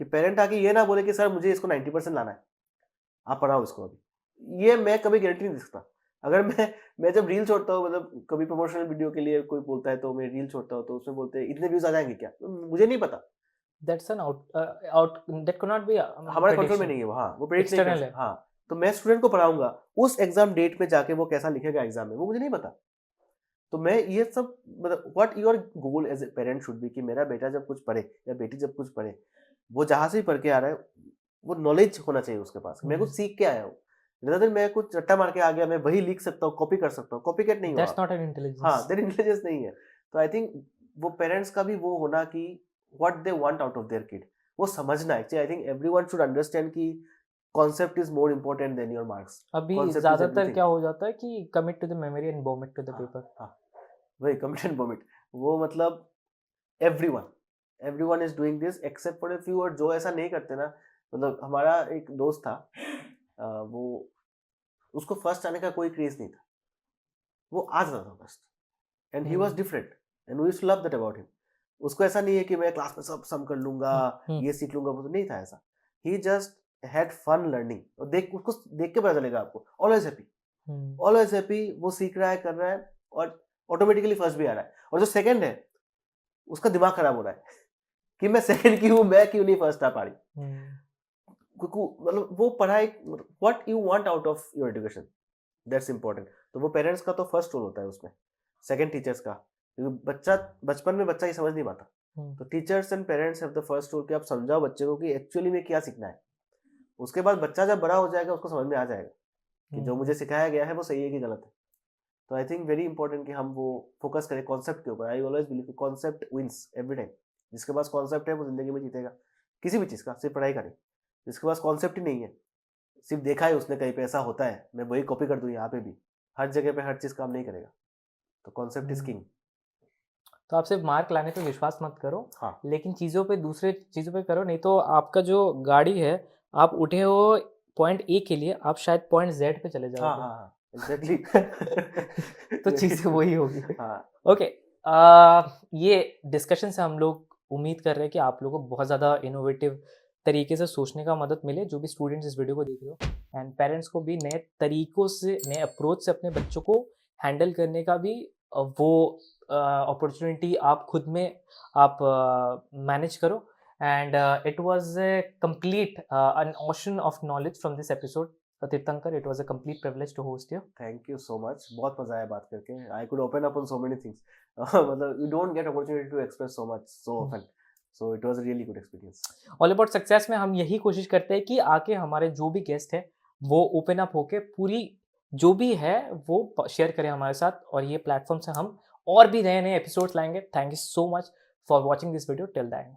कि पेरेंट आके ये ना बोले कि सर मुझे इसको 90% लाना है, आप पढ़ाओ इसको। अभी ये मैं कभी गारंटी नहीं दे सकता। अगर मैं जब रील छोड़ता हूँ, मतलब कभी प्रमोशनल वीडियो के लिए कोई बोलता है तो मैं रील छोड़ता हूँ, तो उसमें बोलते हैं इतने व्यूज आ जाएंगे क्या, मुझे नहीं पता। That's an out that could not be हमारे कंट्रोल में नहीं है वो। हाँ, वो प्रेडिक्ट नहीं कर। हाँ, तो मैं स्टूडेंट को पढ़ाऊंगा, उस एग्जाम डेट में जाके वो कैसा लिखेगा एग्जाम में वो मुझे नहीं पता। तो मैं ये सब, मतलब what your goal as a parent should be कि मेरा बेटा जब कुछ पढ़े या बेटी जब कुछ पढ़े, वो जहां से भी पढ़ के आ रहा है वो नॉलेज होना चाहिए उसके पास, मैं कुछ सीख के आया हूँ। rather मैं कुछ रट्टा मार के आ गया, मैं वही लिख सकता हूँ, कॉपी कर सकता हूँ, कॉपी कैट नहीं That's not an intelligence. हाँ, दैट इंटेलिजेंस नहीं है। तो आई थिंक वो पेरेंट्स का भी वो होना कि what they want out of their kid, वो समझना है। I think everyone should understand कि concept is more important than your marks. अभी ज्यादातर क्या हो जाता है कि commit to the memory and vomit to the paper. हाँ, वही कमिट एंड वोमिट, वो मतलब everyone is doing this except for a few. और जो ऐसा नहीं करते ना, मतलब हमारा एक दोस्त था, वो उसको फर्स्ट आने का कोई क्रेज नहीं था, वो आ जाता था first, and he was different and we used to love that about him. उसको ऐसा नहीं है कि मैं क्लास में सब सम कर लूंगा, ये सीख लूंगा, वो तो नहीं था ऐसा। ही जस्ट हैड फन लर्निंग। और उसको देख के पता चलेगा आपको, ऑलवेज हैप्पी, वो सीख रहा है, कर रहा है, और ऑटोमेटिकली फर्स्ट भी आ रहा है। और जो सेकंड है उसका दिमाग खराब हो रहा है कि मैं सेकंड क्यों, मैं क्यों नहीं फर्स्ट आ पा रही। मतलब वो पढ़ाई, what you want out of your education, that's important. तो वो पेरेंट्स का तो फर्स्ट रोल होता है उसमें, सेकंड टीचर्स का, क्योंकि बच्चा बचपन में बच्चा ये समझ नहीं पाता, तो teachers and parents have the first role कि आप समझाओ बच्चे को कि एक्चुअली में क्या सीखना है। उसके बाद बच्चा जब बड़ा हो जाएगा उसको समझ में आ जाएगा कि जो मुझे सिखाया गया है वो सही है कि गलत है। तो आई थिंक वेरी इंपॉर्टेंट कि हम वो फोकस करें कॉन्सेप्ट के ऊपर। I always believe concept wins every time. जिसके पास कॉन्सेप्ट है वो जिंदगी में जीतेगा, किसी भी चीज़ का, सिर्फ पढ़ाई करें। जिसके पास कॉन्सेप्ट ही नहीं है, सिर्फ देखा है उसने कहीं पे ऐसा होता है, मैं वही कॉपी कर दूँ यहाँ पे भी, हर जगह पे हर चीज़ काम नहीं करेगा। तो कॉन्सेप्ट इज किंग। तो आप सिर्फ मार्क लाने पे विश्वास मत करो, हाँ लेकिन चीज़ों पे, दूसरे चीज़ों पे करो, नहीं तो आपका जो गाड़ी है, आप उठे हो पॉइंट ए के लिए, आप शायद पॉइंट जेड पे चले हाँ जाओगे। हाँ एग्जैक्टली। तो चीज़ें वही होगी। हाँ ओके, ये डिस्कशन से हम लोग उम्मीद कर रहे हैं कि आप लोगों को बहुत ज़्यादा इनोवेटिव तरीके से सोचने का मदद मिले, जो भी स्टूडेंट्स इस वीडियो को देख रहे हो, एंड पेरेंट्स को भी नए तरीकों से, नए अप्रोच से अपने बच्चों को हैंडल करने का भी वो अपॉर्चुनिटी आप खुद में आप मैनेज करो। And it was a complete an ocean of knowledge from this episode. Tirthankar, it was a complete privilege to host you. Thank you so much, बहुत मजा आया बात करके। I could open up on so many things. मतलब you don't get opportunity to express so much so often, so it was a really good experience. All about success में हम यही कोशिश करते हैं कि आके हमारे जो भी गेस्ट है वो ओपन अप होके पूरी जो भी है वो शेयर करें हमारे साथ, और ये प्लेटफॉर्म से हम और भी नए नए एपिसोड्स लाएंगे। Thank you so much for watching this video till the end.